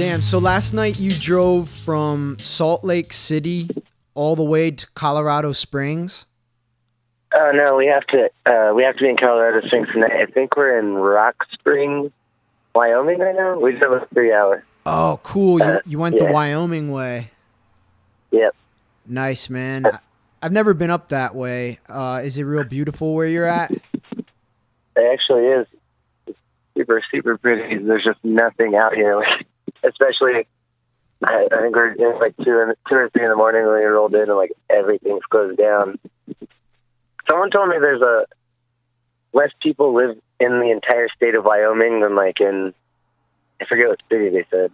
Damn, so last night you drove from Salt Lake City all the way to Colorado Springs? No, we have to be in Colorado Springs tonight. I think we're in Rock Springs, Wyoming right now. We drove a 3 hour. Oh, cool. You went the Wyoming way. Yep. Nice, man. I've never been up that way. Is it real beautiful where you're at? It actually is. It's super, super pretty. There's just nothing out here. Like, especially, I think we're in like 2 or 3 in the morning when we rolled in and like everything's closed down. Someone told me there's less people live in the entire state of Wyoming than like in, I forget what city they said,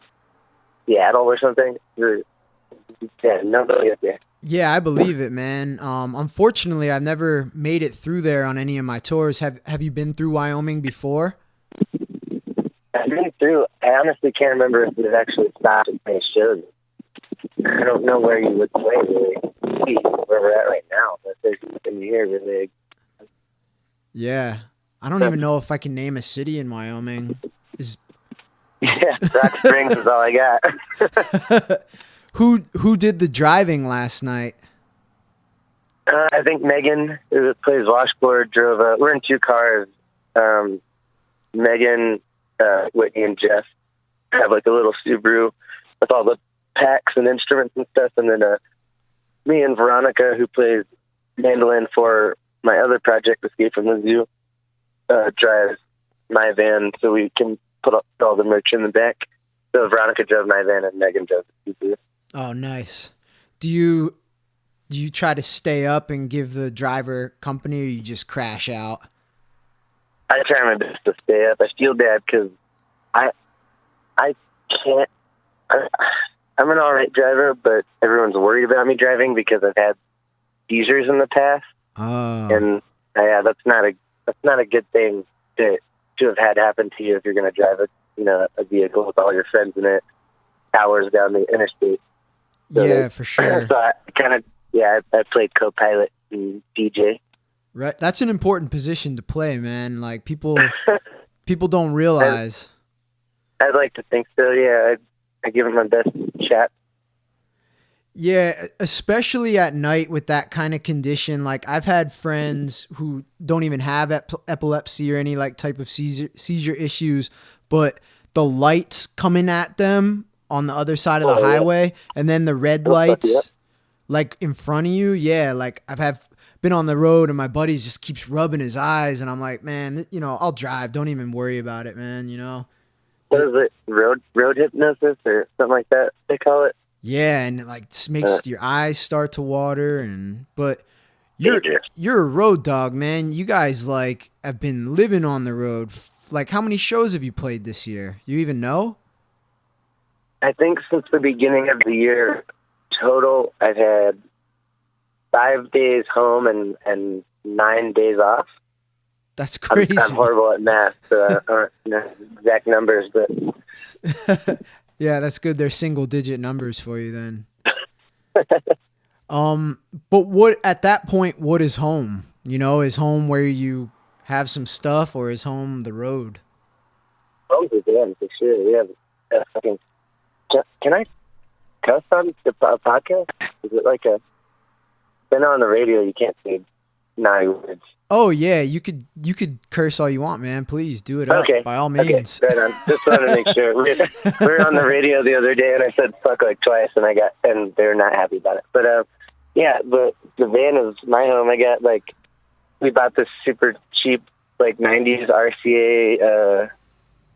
Seattle or something. Yeah, nobody up there. Yeah, I believe it, man. Unfortunately, I've never made it through there on any of my tours. Have you been through Wyoming before? I've been through. I honestly can't remember if it actually stopped at any shows. I don't know where you would play really. Where we're at right now, but there's nothing here really. Yeah, I don't even know if I can name a city in Wyoming. Yeah, Rock Springs is all I got. Who did the driving last night? I think Megan, who plays washboard, drove. We're in 2 cars. Megan, Whitney, and Jeff have like a little Subaru with all the packs and instruments and stuff, and then me and Veronica, who plays mandolin for my other project, Escape from the Zoo, drives my van so we can put up all the merch in the back. So Veronica drove my van and Megan drove the Subaru. Oh, nice. Do you try to stay up and give the driver company, or you just crash out? I try my best to stay up. I feel bad because I can't. I'm an all right driver, but everyone's worried about me driving because I've had seizures in the past. Oh. And that's not a good thing to have had happen to you if you're going to drive a vehicle with all your friends in it hours down the interstate. So yeah, for sure. So I I played co-pilot and DJ. Right, that's an important position to play, man. Like people don't realize. I'd like to think so. Yeah, I give it my best shot. Yeah, especially at night with that kind of condition. Like I've had friends who don't even have epilepsy or any like type of seizure issues, but the lights coming at them on the other side of the highway, and then the red lights like in front of you. Yeah, like I've been on the road and my buddy just keeps rubbing his eyes, and I'm like, man, I'll drive. Don't even worry about it, man. What is it? Road hypnosis or something like that they call it? Yeah, and it like makes your eyes start to water, but you're a road dog, man. You guys like have been living on the road. Like how many shows have you played this year? You even know? I think since the beginning of the year total, I've had 5 days home and 9 days off. That's crazy. I'm horrible at math, so I don't know exact numbers, but yeah, that's good. They're single digit numbers for you then. But what at that point, what is home? Is home where you have some stuff, or is home the road? Home's the band for sure. We have a fucking. Can I cuss on the podcast? Is it like a? Been on the radio, you can't say naughty words. Oh yeah, you could curse all you want, man. Please do it up by all means. Okay, right on. Just wanted to make sure. We were on the radio the other day, and I said "fuck" like twice, and they're not happy about it. But the van is my home. I got we bought this super cheap '90s RCA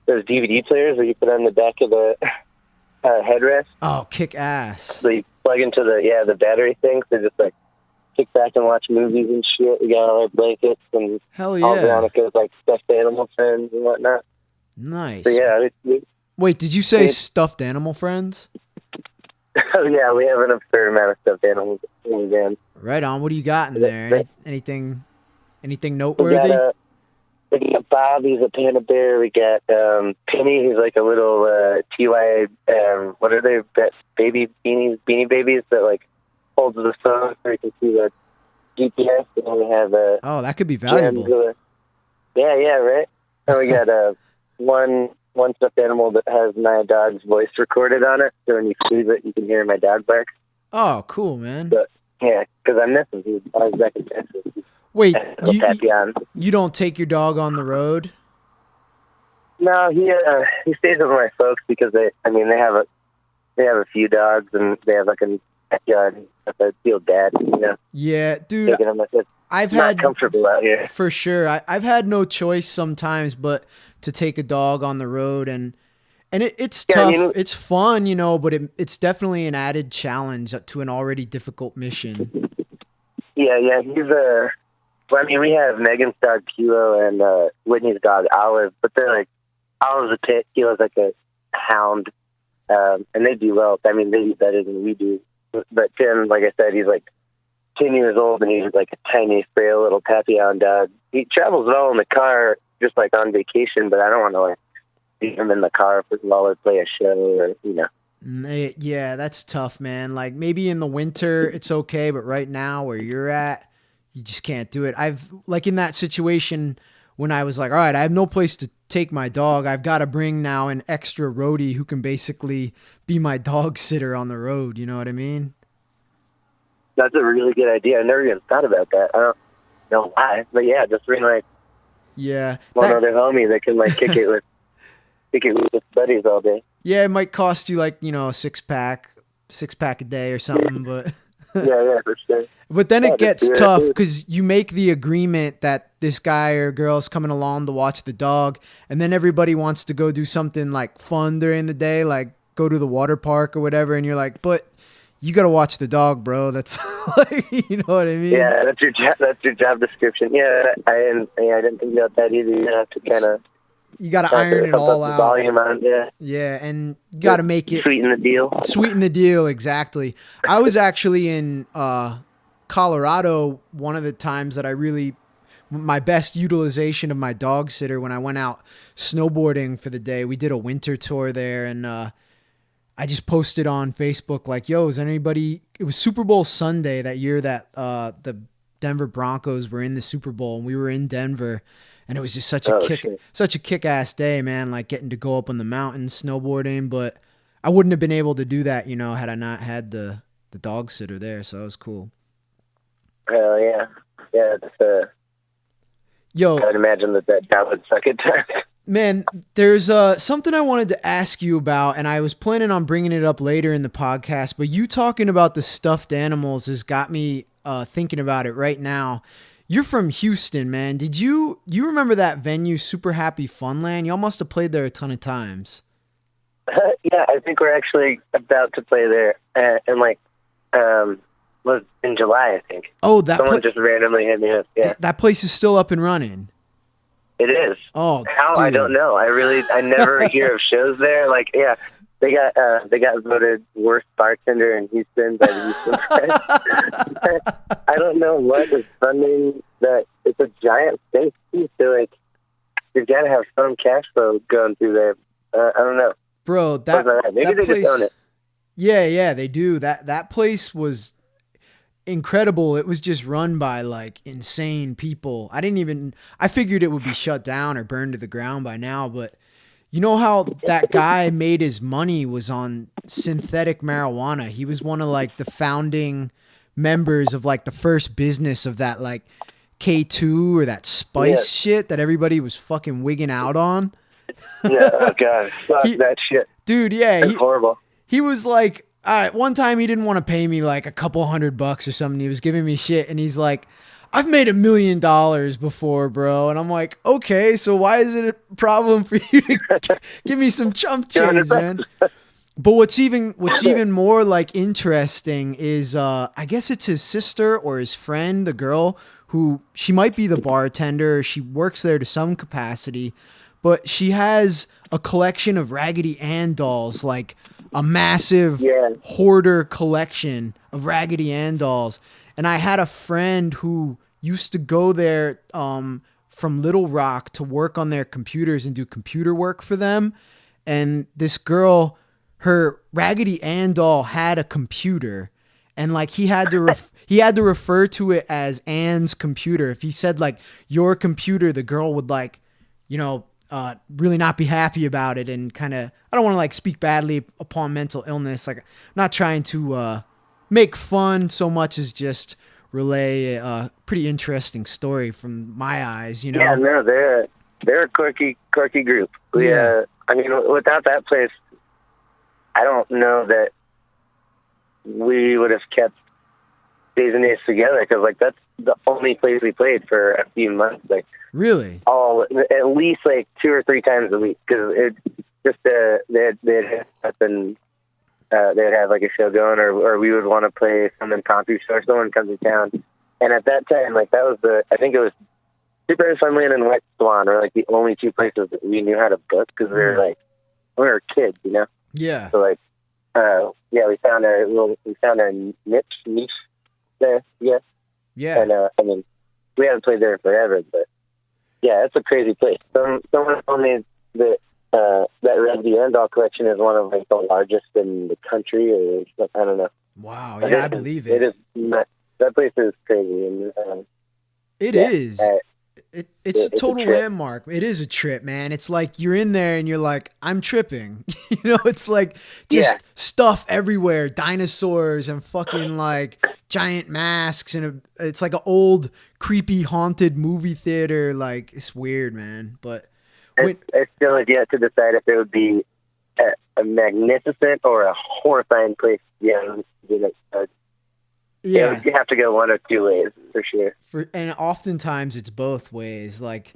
those DVD players that you put on the back of the headrest. Oh, kick ass! So you plug into the battery things. They're just kick back and watch movies and shit. We got all our blankets and hell yeah, all Veronica's stuffed animal friends and whatnot. Nice. So yeah. Wait, did you say stuffed animal friends? Oh yeah, we have an absurd amount of stuffed animals in the van. Right on. What do you got in there? Anything noteworthy? We got Bob, he's a panda bear. We got Penny, he's like a little TY. What are they? Beanie babies that holds the phone so you can see the GPS. And then we have that could be valuable. Yeah, right. And we got one one stuffed animal that has my dog's voice recorded on it. So when you squeeze it, you can hear my dog bark. Oh, cool, man. But yeah, because I miss him. I was back in Texas. Wait, you don't take your dog on the road? No, he stays with my folks because they have a few dogs and they have like a backyard. I feel bad, you know. Yeah, dude. I've had comfortable out here for sure. I've had no choice sometimes but to take a dog on the road, and it's tough. It's fun, you know, but it's definitely an added challenge to an already difficult mission. Yeah. We have Megan's dog Kilo and Whitney's dog Olive, but they're like Olive's a pit, Kilo's like a hound, and they do well. I mean, they eat better than we do. But Tim, like I said, he's like 10 years old, and he's like a tiny, frail little Papillon dog. He travels well in the car, just like on vacation, but I don't want to like leave him in the car while we play a show or, you know. Yeah, that's tough, man. Like maybe in the winter it's okay, but right now where you're at, you just can't do it. I've like in that situation when I was like, all right, I have no place to take my dog. I've got to bring now an extra roadie who can basically be my dog sitter on the road. You know what I mean? That's a really good idea. I never even thought about that. I don't know why, but yeah, just bring like one other homie that can like kick it with his buddies all day. Yeah, it might cost you like, you know, a six pack a day or something, but yeah, for sure. But then it gets tough because you make the agreement that this guy or girl's coming along to watch the dog, and then everybody wants to go do something like fun during the day, like go to the water park or whatever, and you're like, but you got to watch the dog, bro. That's like, you know what I mean? Yeah, that's your job description. Yeah, I didn't think about that either. You have to kind of. You got to iron it all out. Volume on, yeah. Yeah, and you got to make it sweeten the deal. Sweeten the deal, exactly. I was actually in Colorado one of the times that my best utilization of my dog sitter when I went out snowboarding for the day. We did a winter tour there, and I just posted on Facebook like, yo, is anybody, it was Super Bowl Sunday that year that the Denver Broncos were in the Super Bowl, and we were in Denver, and it was just such a kick-ass day, man, like getting to go up on the mountains snowboarding, but I wouldn't have been able to do that, you know, had I not had the dog sitter there, so it was cool. Hell yeah. Yeah, it's yo, I would imagine that job would suck at times. Man, there's something I wanted to ask you about, and I was planning on bringing it up later in the podcast, but you talking about the stuffed animals has got me thinking about it right now. You're from Houston, man. Did you remember that venue, Super Happy Funland? Y'all must have played there a ton of times. Yeah, I think we're actually about to play there, and like, was in July, I think. Oh, someone just randomly hit me up. Yeah, that place is still up and running. It is. Oh, how? dude. I don't know. I never hear of shows there. Like, yeah, they got voted worst bartender in Houston by the Houston Press. I don't know what is funding that. It's a giant space too, so like you've got to have some cash flow going through there. I don't know, bro. Maybe that they place, just own it. Yeah, they do. That place was incredible. It was just run by like insane people. I figured it would be shut down or burned to the ground by now, but you know how that guy made his money was on synthetic marijuana. He was one of like the founding members of like the first business of that like K2 or that spice shit that everybody was fucking wigging out on. Yeah, oh god, fuck that shit. Dude, yeah. It's horrible. He was like, all right, one time he didn't want to pay me like a couple $100 or something. He was giving me shit, and he's like, I've made $1 million before, bro. And I'm like, okay, so why is it a problem for you to give me some chump change, man? But what's even more like interesting is I guess it's his sister or his friend, the girl who she might be the bartender. She works there to some capacity, but she has a collection of Raggedy Ann dolls, like a massive hoarder collection of Raggedy Ann dolls. And I had a friend who used to go there from Little Rock to work on their computers and do computer work for them. And this girl, her Raggedy Ann doll had a computer, and like he had to refer to it as Ann's computer. If he said like your computer, the girl would like, you know, really not be happy about it and kind of, I don't want to like speak badly upon mental illness. Like I'm not trying to make fun so much as just relay a pretty interesting story from my eyes, you know? Yeah, no, they're a quirky group. I mean, without that place, I don't know that we would have kept Daze and Daze together, because like that's the only place we played for a few months. Like really, at least like 2 or 3 times a week, because it just they'd hit up and they'd have like a show going, or we would want to play some impromptu show, or someone comes to town. And at that time, like that was I think it was Super Funland and White Swan were like the only 2 places that we knew how to book, because we were kids, you know. Yeah. So like, we found our niche there, yes. Yeah. And I mean, we haven't played there forever, but yeah, it's a crazy place. Someone told me that that Red D'Andal collection is one of like the largest in the country, or I don't know. Wow. Yeah, I believe it. It is. That place is crazy, and it is. It's a total landmark. It is a trip, man. It's like you're in there and you're like, I'm tripping. You know, it's like just stuff everywhere, dinosaurs and fucking like giant masks, and it's like an old creepy haunted movie theater. Like it's weird, man. But I still have yet to decide if it would be a magnificent or a horrifying place. Yeah. Yeah, you have to go one of 2 ways for sure. And oftentimes it's both ways. Like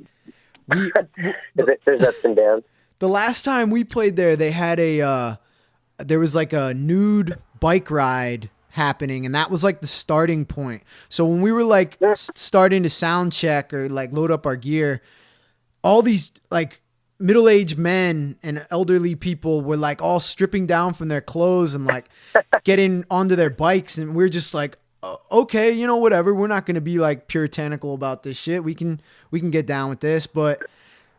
there's ups and downs. The last time we played there, they had there was like a nude bike ride happening, and that was like the starting point. So when we were like starting to sound check or like load up our gear, all these like middle-aged men and elderly people were like all stripping down from their clothes and like getting onto their bikes, and we're just like, okay, you know, whatever, we're not going to be like puritanical about this shit, we can get down with this. But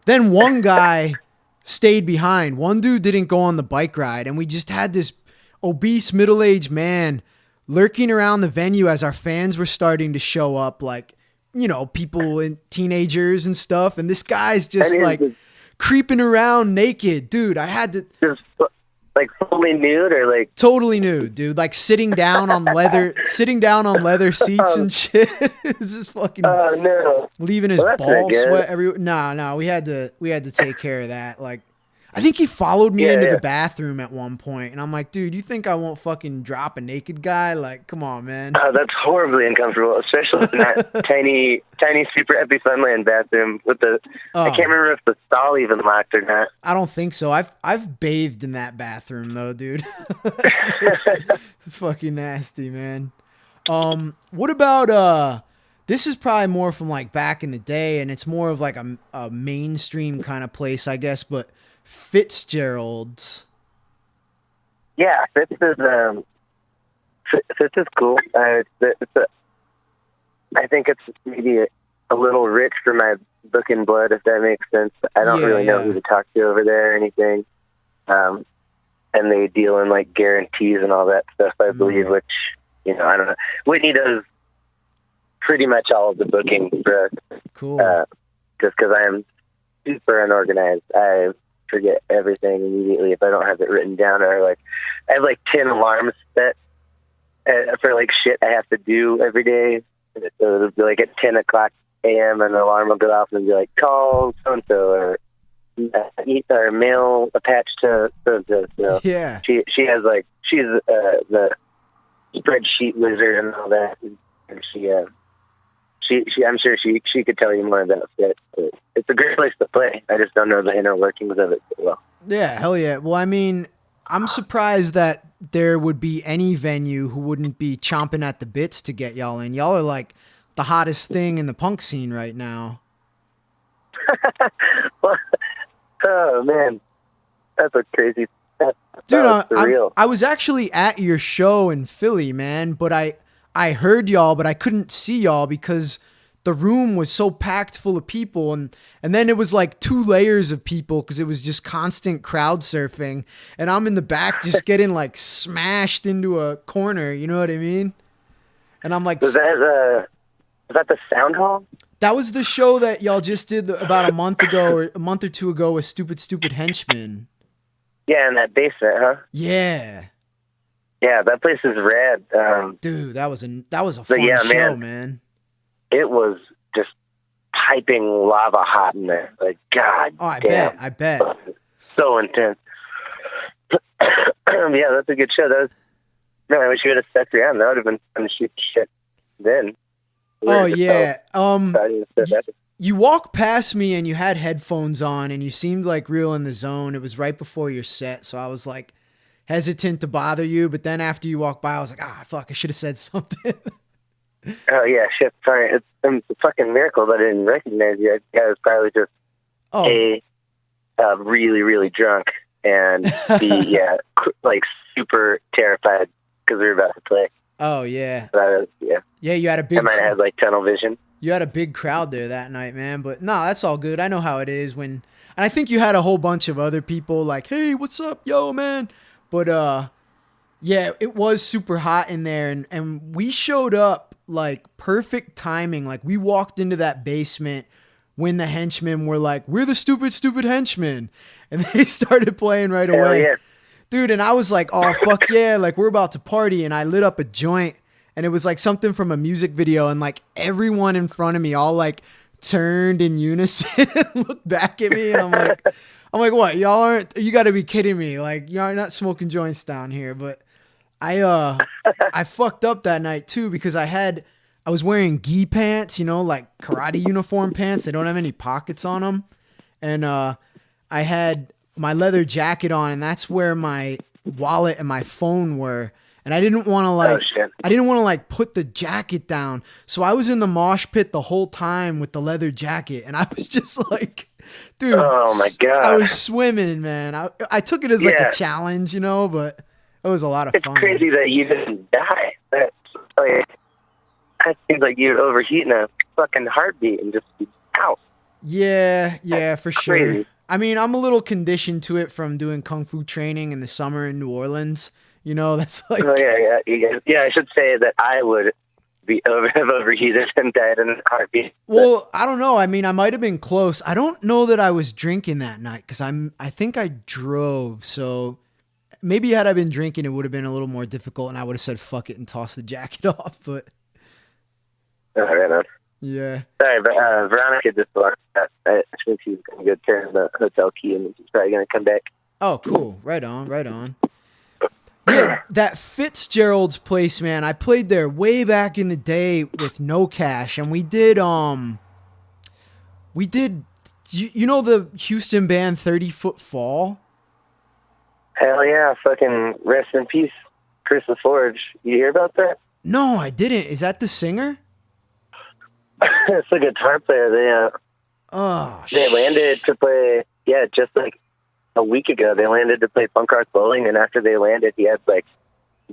then one guy stayed behind. One dude didn't go on the bike ride, and we just had this obese middle-aged man lurking around the venue as our fans were starting to show up, like, you know, people and teenagers and stuff, and this guy's just like creeping around naked. Dude, I had to... Just, like, fully nude, or like... Totally nude, dude. Like, sitting down on leather seats and shit. It's just fucking... Oh, no. Leaving his balls sweat everywhere. No, we had to take care of that. Like, I think he followed me into the bathroom at one point, and I'm like, dude, you think I won't fucking drop a naked guy? Like, come on, man. Oh, that's horribly uncomfortable, especially in that tiny Super Epi Funland bathroom with the. I can't remember if the stall even locked or not. I don't think so. I've bathed in that bathroom though, dude. It's fucking nasty, man. What about this is probably more from like back in the day, and it's more of like a mainstream kind of place, I guess, but Fitzgerald's. Yeah, Fitz is cool. I think it's maybe a little rich for my book and blood, if that makes sense. I don't really know who to talk to over there or anything. And they deal in like guarantees and all that stuff, I believe, which, you know, I don't know. Whitney does pretty much all of the booking for us. Cool. Just because I am super unorganized. I forget everything immediately if I don't have it written down, or like I have like 10 alarms set for like shit I have to do every day. So it'll be like at 10 o'clock a.m. and the alarm will go off and be like, call so-and-so, or mail attached to so-and-so. So yeah. She has like, she's the spreadsheet wizard and all that. And I'm sure she could tell you more about it. It's a great place to play. I just don't know the inner workings of it so well. Yeah, hell yeah. Well, I mean, I'm surprised that there would be any venue who wouldn't be chomping at the bits to get y'all in. Y'all are like the hottest thing in the punk scene right now. Oh man, that's a crazy. Dude, I was actually at your show in Philly, man, but I heard y'all, but I couldn't see y'all because the room was so packed full of people. And then it was like 2 layers of people because it was just constant crowd surfing. And I'm in the back just getting like smashed into a corner. You know what I mean? And I'm like... Is that the sound hall? That was the show that y'all just did about a month ago or a month or two ago with Stupid Henchmen. Yeah, in that basement, huh? Yeah. Yeah, that place is rad. Dude, that was a fun show, man. It was just piping lava hot in there. Like, God damn. I bet. So intense. Yeah, that's a good show. Man, I wish you would have stuck around. That would have been fun to shoot shit then. Oh, yeah. You walked past me and you had headphones on and you seemed like real in the zone. It was right before your set, so I was like hesitant to bother you. But then after you walked by, I was like, fuck, I should have said something. Oh, yeah, shit. Sorry. It's a fucking miracle that I didn't recognize you. I was probably just really, really drunk and like super terrified because we were about to play. Oh, yeah. Yeah. Yeah, you had a big... I might have had like tunnel vision. You had a big crowd there that night, man. But no, that's all good. I know how it is when... And I think you had a whole bunch of other people like, hey, what's up, yo, man? But, yeah, it was super hot in there. And we showed up like perfect timing. Like we walked into that basement when the henchmen were like, we're the stupid henchmen. And they started playing right away. Yeah. Dude, and I was like, oh, fuck yeah, like we're about to party. And I lit up a joint and it was like something from a music video. And like everyone in front of me all like turned in unison and looked back at me. And I'm like, what? Y'all aren't, you got to be kidding me. Like, y'all are not smoking joints down here. But I fucked up that night too because I was wearing gi pants, like karate uniform pants. They don't have any pockets on them. And I had my leather jacket on, and that's where my wallet and my phone were. And I didn't want to put the jacket down. So I was in the mosh pit the whole time with the leather jacket. And I was just like, dude, oh my God. I was swimming, man. I took it as like a challenge, but it was a lot of fun. It's crazy that you didn't die. That seems like you'd overheat in a fucking heartbeat and just be out. Yeah, for sure. Crazy. I mean, I'm a little conditioned to it from doing kung fu training in the summer in New Orleans. That's like... Oh, yeah. I should say that I would have overheated and died in a heartbeat. Well, I don't know. I mean, I might have been close. I don't know that I was drinking that night because I think I drove. So maybe had I been drinking, it would have been a little more difficult and I would have said fuck it and tossed the jacket off. But... Right on. Yeah. Sorry, but Veronica just locked up. I think she's going to go turn the hotel key and she's probably going to come back. Oh, cool. Right on. Yeah, that Fitzgerald's place, man. I played there way back in the day with No Cash, and we did the Houston band 30 Foot Fall? Hell yeah, fucking rest in peace, Chris LaForge. You hear about that? No, I didn't. Is that the singer? It's a guitar player. They landed to play, just like a week ago. They landed to play punk rock bowling, and after they landed, he had like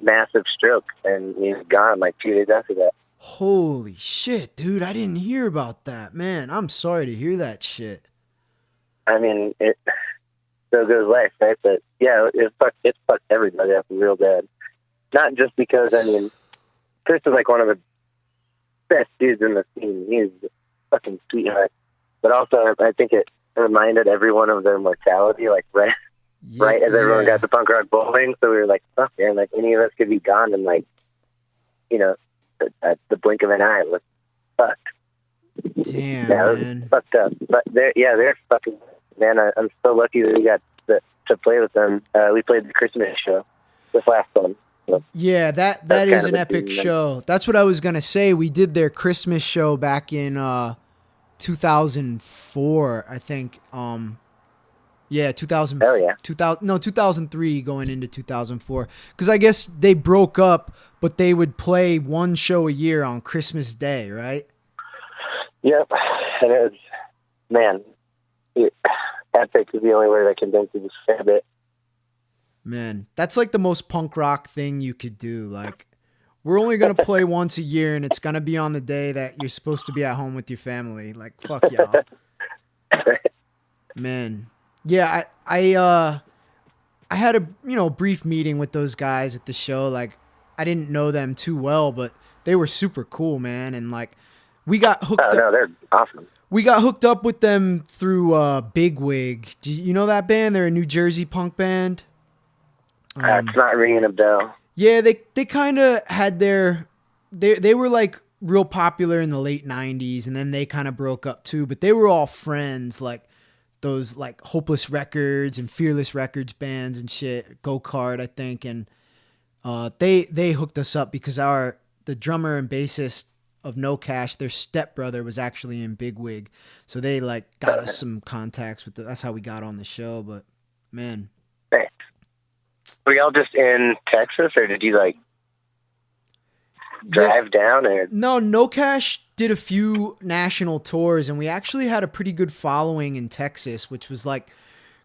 massive stroke, and he was gone like 2 days after that. Holy shit, dude! I didn't hear about that, man. I'm sorry to hear that shit. I mean, so goes life, right? But yeah, it fucked everybody up real bad. Not just because Chris is like one of the best dudes in the scene. He's a fucking sweetheart. But also, I think it reminded everyone of their mortality, like right as everyone got to punk rock bowling. So we were like, fuck, man, like any of us could be gone in like, at the blink of an eye. It was fucked. Damn, yeah, man. It was fucked up. But they're fucking, man, I'm so lucky that we got to play with them. We played the Christmas show, this last one. Yeah, that is an epic show. That's what I was going to say. We did their Christmas show back in 2004, I think. 2000. Hell yeah. 2003 going into 2004. Because I guess they broke up, but they would play one show a year on Christmas Day, right? Yep. And it was, man, epic is the only word I can think to describe it. Man, that's like the most punk rock thing you could do. Like, we're only going to play once a year, and it's going to be on the day that you're supposed to be at home with your family. Like, fuck y'all. Man. Yeah, I had a, brief meeting with those guys at the show. Like, I didn't know them too well, but they were super cool, man. And, like, We got hooked Oh, up. no, they're awesome. We got hooked up with them through Bigwig. Do you know that band? They're a New Jersey punk band. It's not ringing a bell. Yeah, they kind of had they were like real popular in the late 90s, and then they kind of broke up too, but they were all friends, like those like Hopeless Records and Fearless Records bands and shit, Go Kart, I think, and they hooked us up because the drummer and bassist of No Cash, their stepbrother was actually in Bigwig, so they like got us some contacts with that's how we got on the show. But man, Thanks. Were y'all just in Texas, or did you like drive down? Or No Cash did a few national tours, and we actually had a pretty good following in Texas, which was like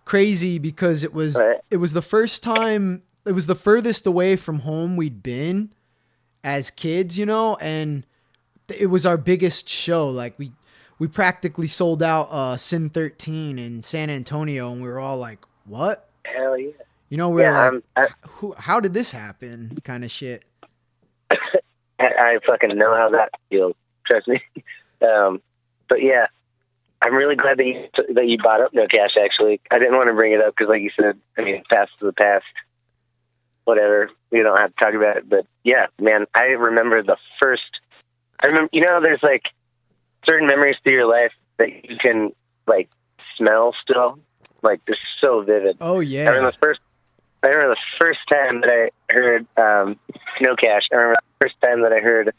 crazy because it was the first time, it was the furthest away from home we'd been as kids, you know, and it was our biggest show. Like we practically sold out Sin 13 in San Antonio, and we were all like, "What? Hell yeah!" You know, we're how did this happen? Kind of shit. I fucking know how that feels. Trust me. But yeah, I'm really glad that you brought up No Cash. Actually, I didn't want to bring it up because, like you said, I mean, past is the past. Whatever, we don't have to talk about it. But yeah, man, I remember you know, there's like certain memories through your life that you can like smell still. Like they're so vivid. Oh yeah. I remember the first time that I heard No Cash. I remember the first time that I heard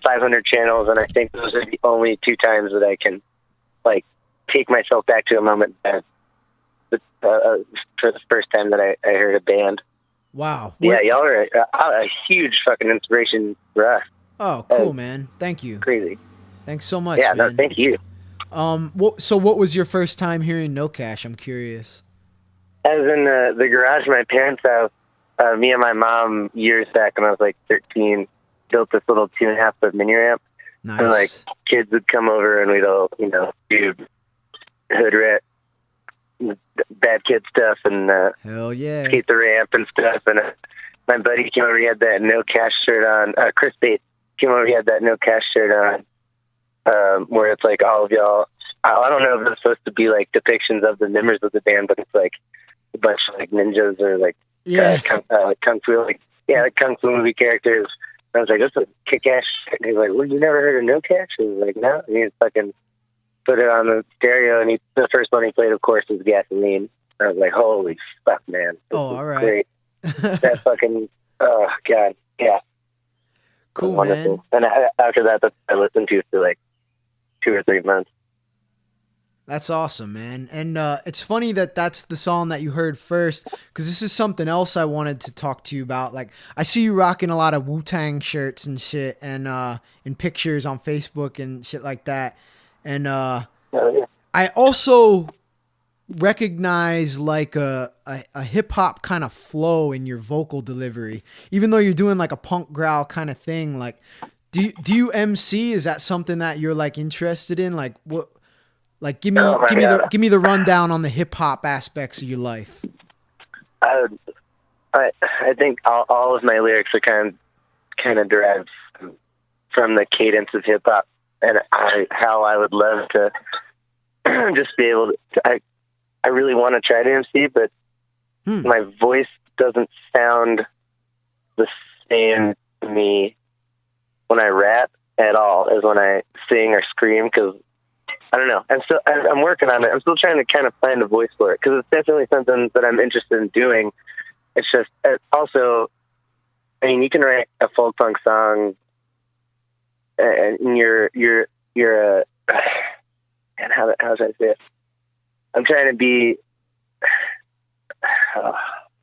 500 Channels, and I think those are the only two times that I can like take myself back to a moment for the first time that I heard a band. Wow. Yeah, y'all are a huge fucking inspiration for us. Oh, cool, man. Thank you. Crazy. Thanks so much. Yeah, man. no, thank you. So what was your first time hearing No Cash? I'm curious. I was in the garage of my parents' house. Me and my mom, years back when I was like 13, built this little 2.5 foot mini ramp. Nice. And like kids would come over and we'd all, you know, do hood rat, bad kid stuff and hell yeah, skate the ramp and stuff. And my buddy came over, he had that No Cash shirt on. Chris Bates came over, he had that No Cash shirt on. Where it's like all of y'all, I don't know if it's supposed to be like depictions of the members of the band, but it's like a bunch of like ninjas or like kung fu, like kung fu movie characters. And I was like, "This is a kick-ass shit." And he's like, "Well, you never heard of No Cash?" And he was like, "No." And he fucking put it on the stereo, and the first one he played, of course, was Gasoline. And I was like, "Holy fuck, man!" All right, great. That fucking oh god, yeah, cool, wonderful. man. And after that, I listened to for like 2 or 3 months. That's awesome, man. And it's funny that that's the song that you heard first, because this is something else I wanted to talk to you about. Like, I see you rocking a lot of Wu-Tang shirts and shit, and in pictures on Facebook and shit like that. And I also recognize like a hip-hop kind of flow in your vocal delivery, even though you're doing like a punk growl kind of thing. Like, do you MC? Is that something that you're like interested in? Like what? Like give me the rundown on the hip hop aspects of your life. I think all of my lyrics are kind of derived from the cadence of hip hop, and how I would love to just be able to. I really want to try to MC, but my voice doesn't sound the same to me when I rap at all as when I sing or scream, because I don't know. I'm working on it. I'm still trying to kind of find a voice for it, because it's definitely something that I'm interested in doing. It's just also, I mean, you can write a folk punk song, and you're a and how should I say it? I'm trying to be.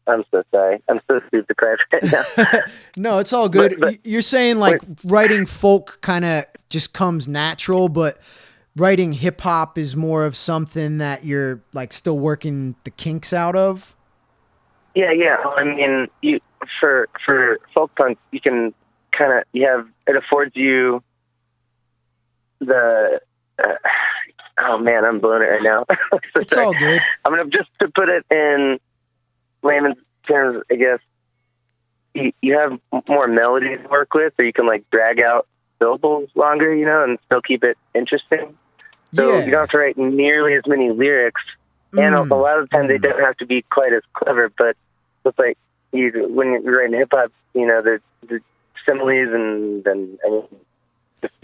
I'm so sorry. I'm so stupid to cry right now. No, it's all good. But you're saying like writing folk kind of just comes natural, but writing hip hop is more of something that you're like still working the kinks out of. Yeah. I mean, for folk punk, you can it affords you the. Oh man, I'm blowing it right now. It's all good. I'm gonna just to put it in layman's terms, I guess. You have more melodies to work with, or you can like drag out syllables longer, you know, and still keep it interesting. So you don't have to write nearly as many lyrics. And a lot of the time they don't have to be quite as clever, but it's like when you're writing hip-hop, you know, the similes and I mean, just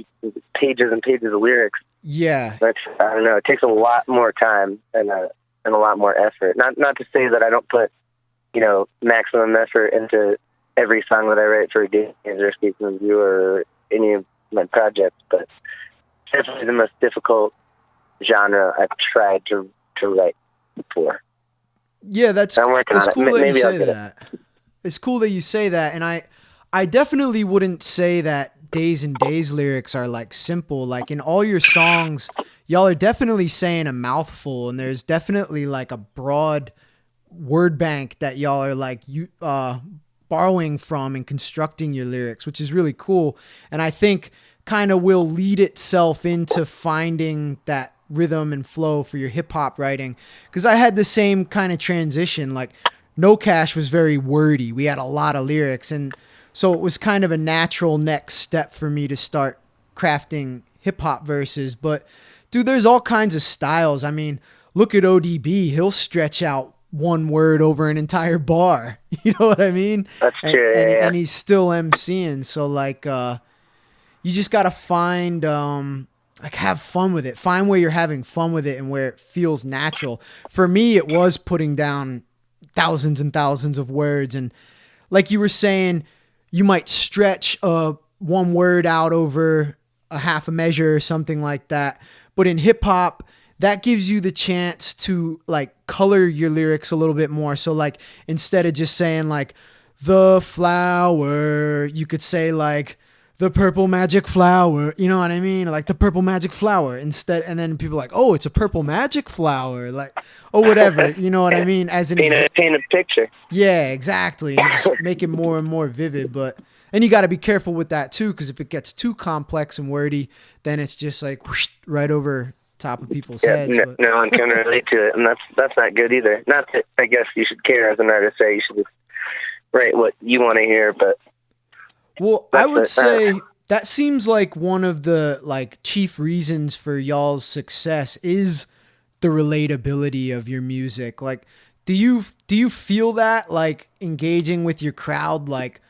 pages and pages of lyrics. Yeah. But I don't know, it takes a lot more time and a lot more effort. Not to say that I don't put, you know, maximum effort into every song that I write for Daze or Escape from View or any of my projects, but it's definitely the most difficult genre I've tried to write for. Yeah, that's I'm working on cool it. that Maybe you I'll say get that. It's cool that you say that, and I definitely wouldn't say that Daze and Daze lyrics are like simple. Like in all your songs, y'all are definitely saying a mouthful, and there's definitely like a broad word bank that y'all are like borrowing from and constructing your lyrics, which is really cool. And I think kind of will lead itself into finding that rhythm and flow for your hip hop writing. Cause I had the same kind of transition. Like No Cash was very wordy. We had a lot of lyrics. And so it was kind of a natural next step for me to start crafting hip hop verses. But dude, there's all kinds of styles. I mean, look at ODB. He'll stretch out one word over an entire bar. You know what I mean? That's true. And he's still MCing. So like, you just got to find, like have fun with it. Find where you're having fun with it and where it feels natural. For me, it was putting down thousands and thousands of words. And like you were saying, you might stretch one word out over a half a measure or something like that. But in hip hop, that gives you the chance to like color your lyrics a little bit more. So like, instead of just saying like the flower, you could say like, the purple magic flower, you know what I mean? Like the purple magic flower instead. And then people are like, oh, it's a purple magic flower, like, or whatever, you know what I mean? As an paint a picture. Yeah, exactly. And just make it more and more vivid. And you got to be careful with that too, because if it gets too complex and wordy, then it's just like whoosh, right over top of people's heads. No one can relate to it, and that's not good either. Not that I guess you should care as an artist, right? You should just write what you want to hear, but. Well, I would say that seems like one of the like chief reasons for y'all's success is the relatability of your music. Like, do you feel that like engaging with your crowd, like,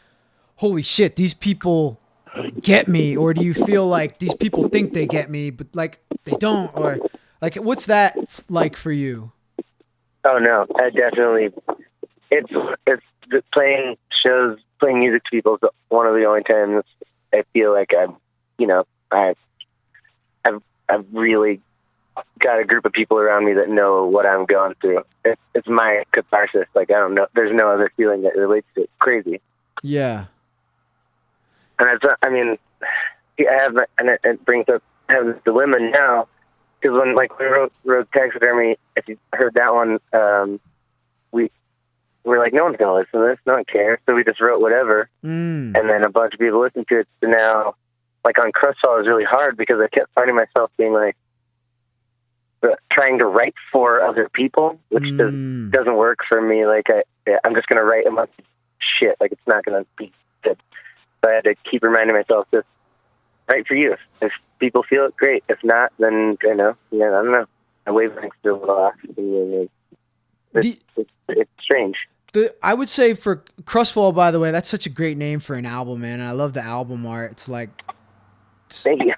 holy shit, these people like, get me? Or do you feel like these people think they get me, but like they don't? Or like, what's that like for you? Oh no, I definitely, it's playing shows, playing music to people is one of the only times I feel like I've really got a group of people around me that know what I'm going through. It's my catharsis. Like, I don't know, there's no other feeling that relates to it. Crazy. Yeah. And it brings up, I have this dilemma now, because when like we wrote Taxidermy, if you heard that one, we're like, no one's going to listen to this. No one cares. So we just wrote whatever. And then a bunch of people listened to it. So now, like on Crossfault, it was really hard because I kept finding myself being like, trying to write for other people, which doesn't work for me. Like, I'm just going to write a bunch of shit. Like, it's not going to be good. So I had to keep reminding myself, just write for you. If people feel it, great. If not, then, I don't know. My wavelengths are a little off. It's strange. I would say for Crossfault, by the way, that's such a great name for an album, man. I love the album art. It's like, thank you.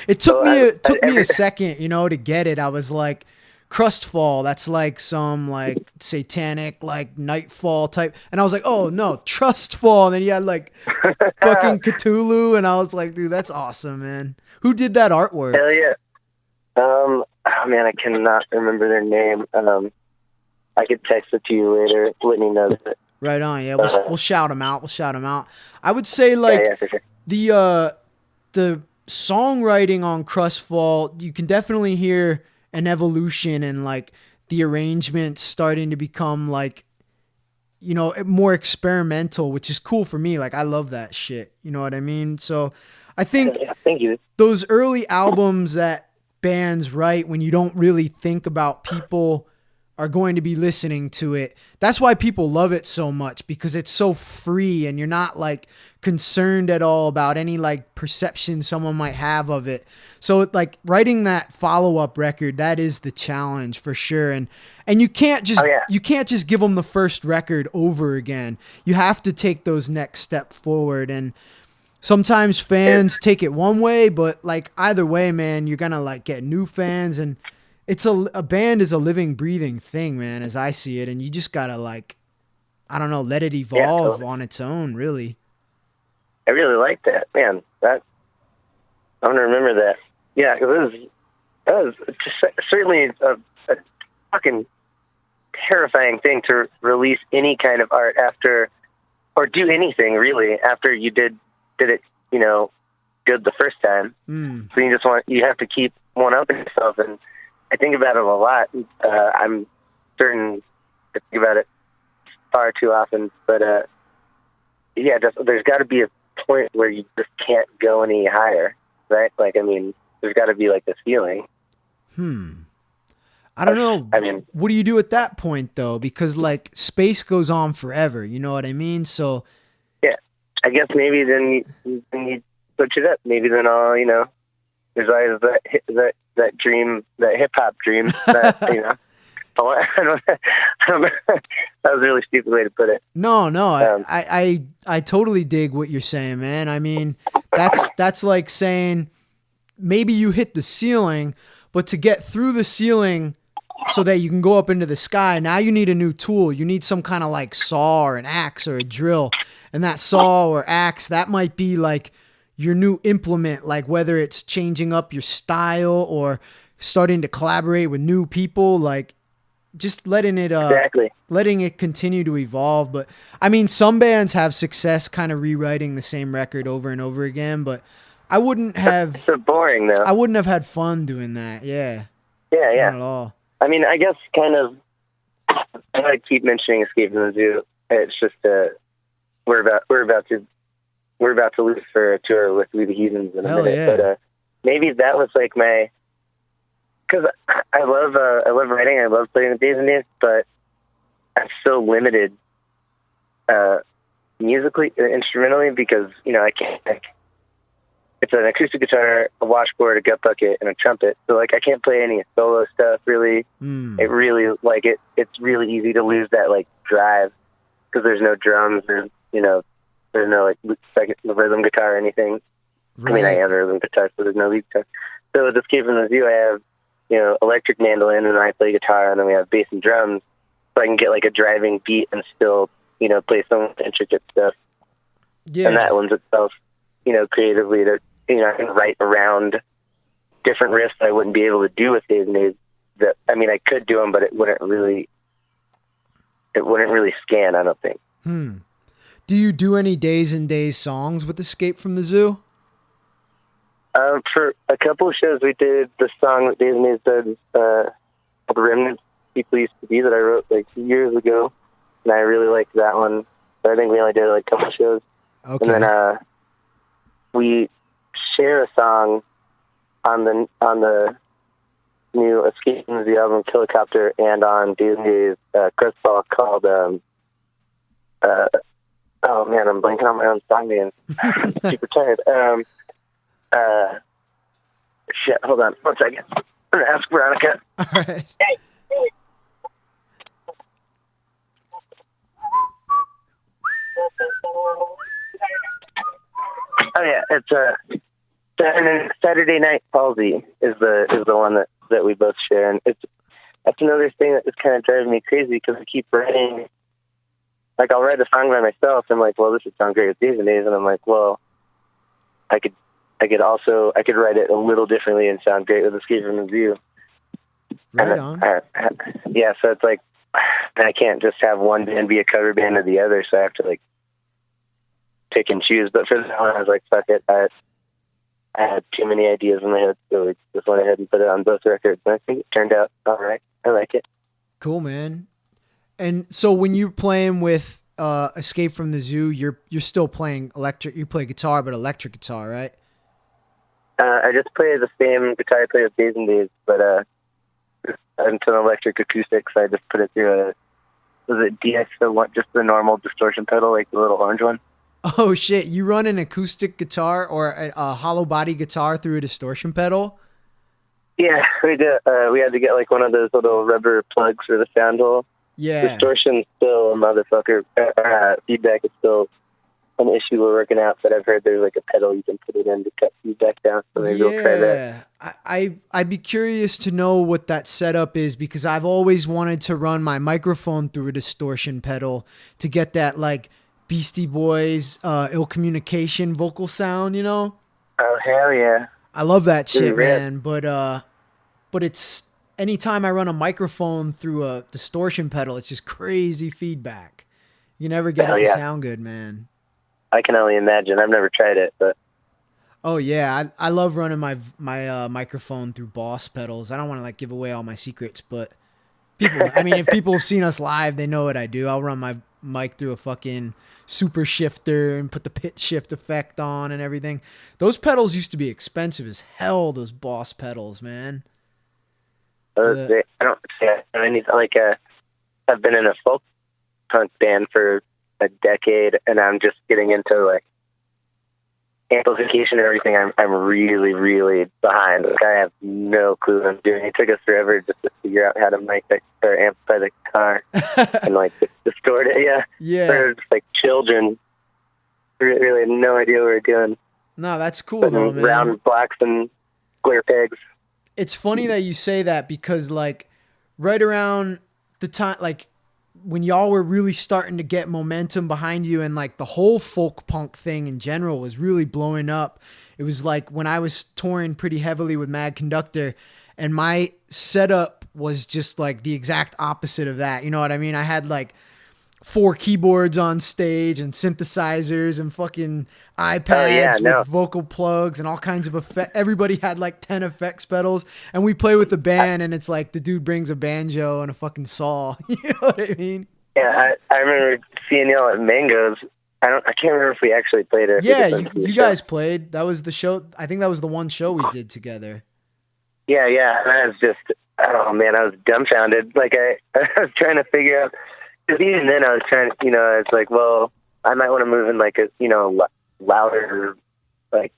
It took me a second, to get it. I was like, Crustfall, that's like some like satanic like nightfall type, and I was like, oh no, Trustfall, and then you had like fucking Cthulhu, and I was like, dude, that's awesome, man. Who did that artwork? Hell yeah. Oh man, I cannot remember their name. I could text it to you later. Whitney knows it. Right on. Yeah, we'll shout them out. I would say like for sure. The songwriting on Crossfault, you can definitely hear an evolution and like the arrangements starting to become like, more experimental, which is cool for me. Like, I love that shit. You know what I mean? So I think thank you. Those early albums that bands write when you don't really think about people are going to be listening to it. That's why people love it so much, because it's so free and you're not like concerned at all about any like perception someone might have of it. So like writing that follow-up record, that is the challenge for sure. And you can't just you can't just give them the first record over again. You have to take those next step forward. And sometimes fans take it one way, but like either way, man, you're gonna like get new fans. And it's a band is a living, breathing thing, man, as I see it. And you just gotta like, I don't know, let it evolve on its own, really. I really like that, man. That I'm gonna remember that. Yeah, it was just certainly a fucking terrifying thing to release any kind of art after, or do anything really after you did it, you know, good the first time. So you have to keep one up yourself, and I think about it a lot. I'm certain I think about it far too often, but yeah, there's got to be a point where you just can't go any higher, right? Like, I mean, there's got to be like this feeling. I don't know. I mean, what do you do at that point though? Because like space goes on forever. You know what I mean? So yeah, I guess maybe then you switch it up. Maybe then you know, there's always that dream, that hip hop dream that you know. I don't know. That was a really stupid way to put it. No, I totally dig what you're saying, man. I mean, that's like saying maybe you hit the ceiling, but to get through the ceiling so that you can go up into the sky, now you need a new tool. You need some kind of like saw or an axe or a drill. And that saw or axe, that might be like your new implement, like whether it's changing up your style or starting to collaborate with new people, like just letting it continue to evolve. But I mean, some bands have success kind of rewriting the same record over and over again, but I wouldn't have. It's so boring though. I wouldn't have had fun doing that. Yeah. Yeah. Not at all. I mean, I guess kind of. I keep mentioning Escape from the Zoo. It's just we're about to leave for a tour with We the Heathens in a minute. Yeah. But maybe that was like my. Because I love writing, I love playing the Daze and Daze, but I'm so limited musically, instrumentally, because, you know, I can't, it's an acoustic guitar, a washboard, a gut bucket, and a trumpet, so, like, I can't play any solo stuff, really. It really, like, it's really easy to lose that, like, drive, because there's no drums, there's no, like, second rhythm guitar or anything. Right. I mean, I have a rhythm guitar, so there's no lead guitar. So with Escape from the Zoo, I have, you know, electric mandolin, and I play guitar, and then we have bass and drums, so I can get like a driving beat and still, you know, play some intricate stuff. Yeah. And that lends itself, you know, creatively to, you know, I can write around different riffs I wouldn't be able to do with Daze and Daze. That, I mean, I could do them, but it wouldn't really scan, I don't think. Do you do any Daze and Daze songs with Escape from the Zoo? For a couple of shows, we did the song that Daze and Daze did, The Remnants People Used to Be, that I wrote like years ago, and I really liked that one. But I think we only did like a couple of shows. Okay. And then we share a song on the new Escape from the Zoo album, Helicopter, and on Daze and Daze Crossfault, called oh man, I'm blanking on my own song names. Super tired. Shit, hold on 1 second. I'm going to ask Veronica. All right. Hey. Oh yeah, it's Saturday Night Palsy is the one that we both share, and that's another thing that is kind of driving me crazy, because I keep writing, like, I'll write a song by myself, and I'm like, well, this would sound great with Daze and Daze, and I'm like, well, I could write it a little differently and sound great with Escape from the Zoo. Right on. Yeah, so it's like, I can't just have one band be a cover band of the other, so I have to, like, pick and choose. But for that one, I was like, fuck it. I had too many ideas in my head, so we just went ahead and put it on both records, and I think it turned out all right. I like it. Cool, man. And so when you're playing with Escape from the Zoo, you're still playing electric. You play guitar, but electric guitar, right? I just play the same guitar I play with Daze and Daze, but it's an electric acoustic, so I just put it through was it DX, just the normal distortion pedal, like the little orange one? Oh shit, you run an acoustic guitar or a hollow body guitar through a distortion pedal? Yeah, we did. We had to get like one of those little rubber plugs for the sound hole. Yeah. Distortion's still a motherfucker. Feedback is still an issue we're working out, but I've heard there's like a pedal you can put it in to cut feedback down, so maybe we'll try that. I'd be curious to know what that setup is because I've always wanted to run my microphone through a distortion pedal to get that like Beastie Boys ill communication vocal sound, you know? Oh hell yeah. I love that shit, rip. man. But it's anytime I run a microphone through a distortion pedal, it's just crazy feedback. You never get it to sound good, man. I can only imagine. I've never tried it, but oh yeah, I love running my microphone through Boss pedals. I don't want to like give away all my secrets, but people, I mean, if people have seen us live, they know what I do. I'll run my mic through a fucking super shifter and put the pitch shift effect on and everything. Those pedals used to be expensive as hell. Those Boss pedals, man. I don't see anything like I've been in a folk punk band for a decade, and I'm just getting into like amplification and everything. I'm really, really behind. Like I have no clue what I'm doing. It took us forever just to figure out how to mic or amplify the guitar and like distort it. Yeah. We're just like children. We really had no idea what we were doing. No, that's cool though, man. Round blocks and square pegs. It's funny that you say that because like right around the time, like when y'all were really starting to get momentum behind you and like the whole folk punk thing in general was really blowing up. It was like when I was touring pretty heavily with Mad Conductor and my setup was just like the exact opposite of that. You know what I mean? I had like 4 keyboards on stage and synthesizers and fucking iPads with vocal plugs and all kinds of effects. Everybody had like 10 effects pedals and we play with the band and it's like the dude brings a banjo and a fucking saw. You know what I mean? Yeah, I remember seeing y'all at Mango's. I can't remember if we actually played it. Yeah, you guys played. That was the show. I think that was the one show we did together. Yeah. And I was just, oh man, I was dumbfounded. Like I was trying to figure out, because even then I was trying to, it's like, well, I might want to move in like a, louder, like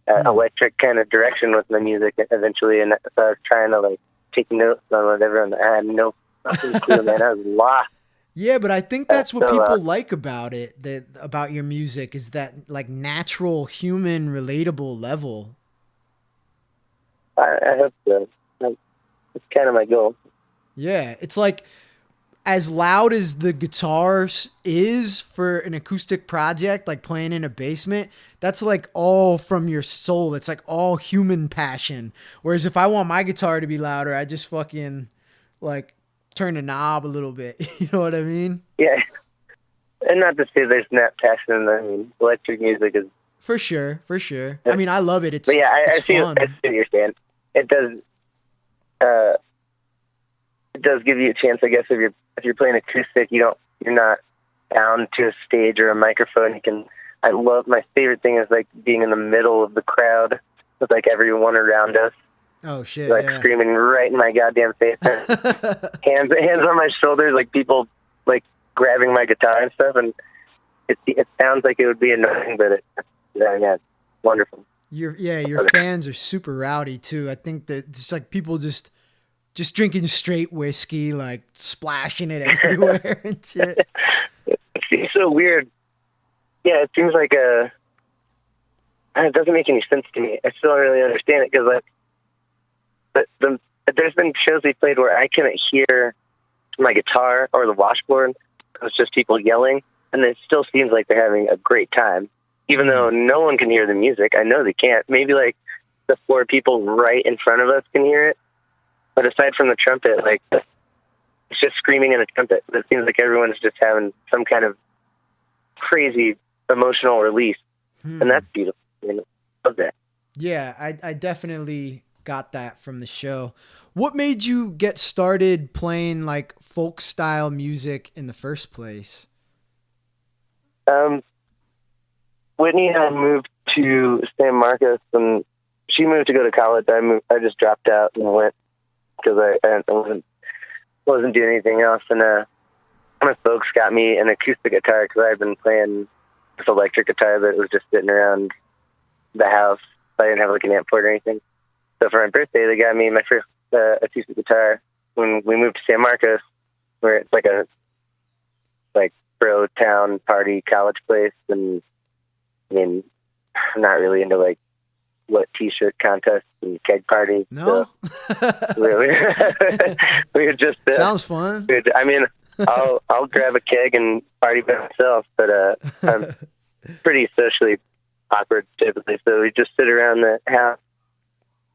electric kind of direction with my music eventually. And so I was trying to like take notes on whatever, and I had no fucking clue, man. I was lost. Yeah, but I think that's what people like about it, about your music, is that like natural, human, relatable level. I hope so. It's kind of my goal. Yeah, it's like as loud as the guitar is for an acoustic project, like playing in a basement, that's like all from your soul. It's like all human passion. Whereas if I want my guitar to be louder, I just fucking like turn the knob a little bit. You know what I mean? Yeah. And not to say there's not passion. I mean, electric music is... For sure. I mean, I love it. It's but yeah, I see fun. what you're saying. It does give you a chance, I guess, if you're playing acoustic, you're not bound to a stage or a microphone. My favorite thing is like being in the middle of the crowd with like everyone around us. Oh shit! Like screaming right in my goddamn face. hands on my shoulders, like people like grabbing my guitar and stuff, and it sounds like it would be annoying, but it's wonderful. Your fans are super rowdy too. I think that just like people just drinking straight whiskey, like splashing it everywhere and shit. It seems so weird. Yeah, it seems like it doesn't make any sense to me. I still don't really understand it because there's been shows we played where I couldn't hear my guitar or the washboard. It was just people yelling, and it still seems like they're having a great time, even though no one can hear the music. I know they can't. Maybe like the 4 people right in front of us can hear it. But aside from the trumpet, like, it's just screaming in a trumpet. It seems like everyone's just having some kind of crazy emotional release. And that's beautiful. I love that. Yeah, I definitely got that from the show. What made you get started playing, like, folk-style music in the first place? Whitney and I moved to San Marcos, and she moved to go to college. I just dropped out and went, because I wasn't doing anything else. And my folks got me an acoustic guitar because I had been playing this electric guitar that was just sitting around the house. I didn't have like an amp port or anything. So for my birthday, they got me my first acoustic guitar when we moved to San Marcos, where it's like a bro town party college place. And I mean, I'm not really into like what t-shirt contests and keg parties. No, so we were just sounds fun. I mean, I'll grab a keg and party by myself, but I'm pretty socially awkward typically, so we just sit around the house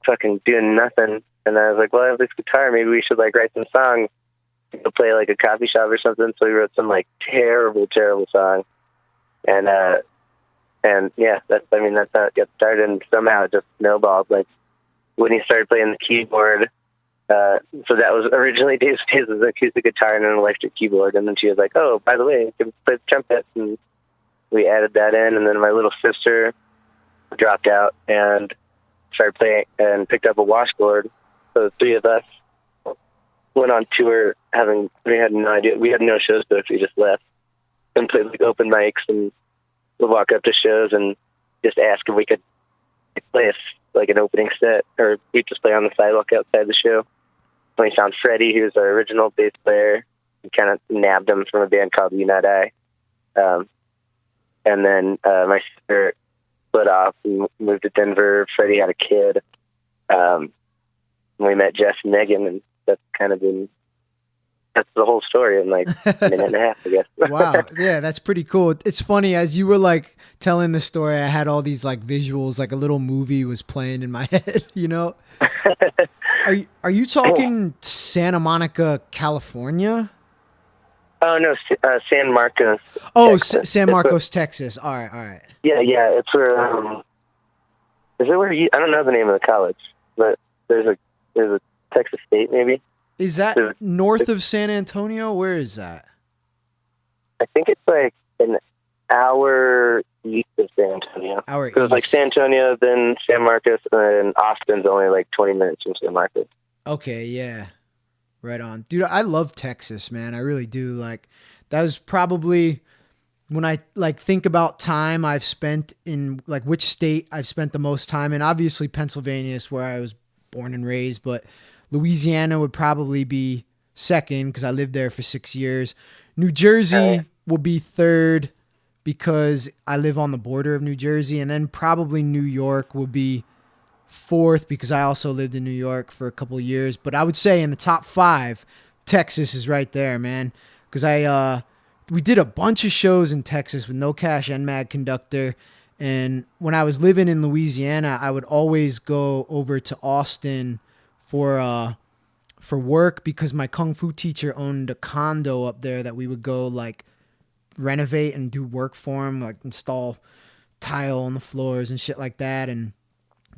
fucking doing nothing. And I was like, well, I have this guitar, maybe we should like write some songs to play like a coffee shop or something. So we wrote some like terrible songs, and yeah, that's how it got started. And somehow it just snowballed. Like when he started playing the keyboard, so that was originally Daze's acoustic guitar and an electric keyboard. And then she was like, oh, by the way, you can play the trumpet. And we added that in. And then my little sister dropped out and started playing and picked up a washboard. So the three of us went on tour we had no idea. We had no shows booked. We just left and played like open mics, and we'd walk up to shows and just ask if we could play like an opening set, or we'd just play on the sidewalk outside the show. And we found Freddie, who was our original bass player. We kind of nabbed him from a band called You Not I. And then my sister split off and moved to Denver. Freddie had a kid. And we met Jeff and Megan, and that's the whole story in like a minute and a half, I guess. Wow. Yeah, that's pretty cool. It's funny, as you were like telling the story, I had all these like visuals, like a little movie was playing in my head, you know? Are you talking Santa Monica, California? Oh no, San Marcos. Oh, San Marcos, Texas. All right. Yeah. It's where. Is it where I don't know the name of the college, but there's a Texas State maybe. Is that north of San Antonio? Where is that? I think it's like an hour east of San Antonio. So it's like San Antonio, then San Marcos, and then Austin's only like 20 minutes from San Marcos. Okay, yeah. Right on. Dude, I love Texas, man. I really do. Like, that was probably when I like think about time I've spent in like which state I've spent the most time in. Obviously Pennsylvania is where I was born and raised, but Louisiana would probably be second because I lived there for 6 years. New Jersey will be third because I live on the border of New Jersey. And then probably New York will be fourth because I also lived in New York for a couple of years. But I would say in the top 5, Texas is right there, man. Because we did a bunch of shows in Texas with No Cash and Mad Conductor. And when I was living in Louisiana, I would always go over to Austin for work because my kung fu teacher owned a condo up there that we would go like renovate and do work for him, like install tile on the floors and shit like that. And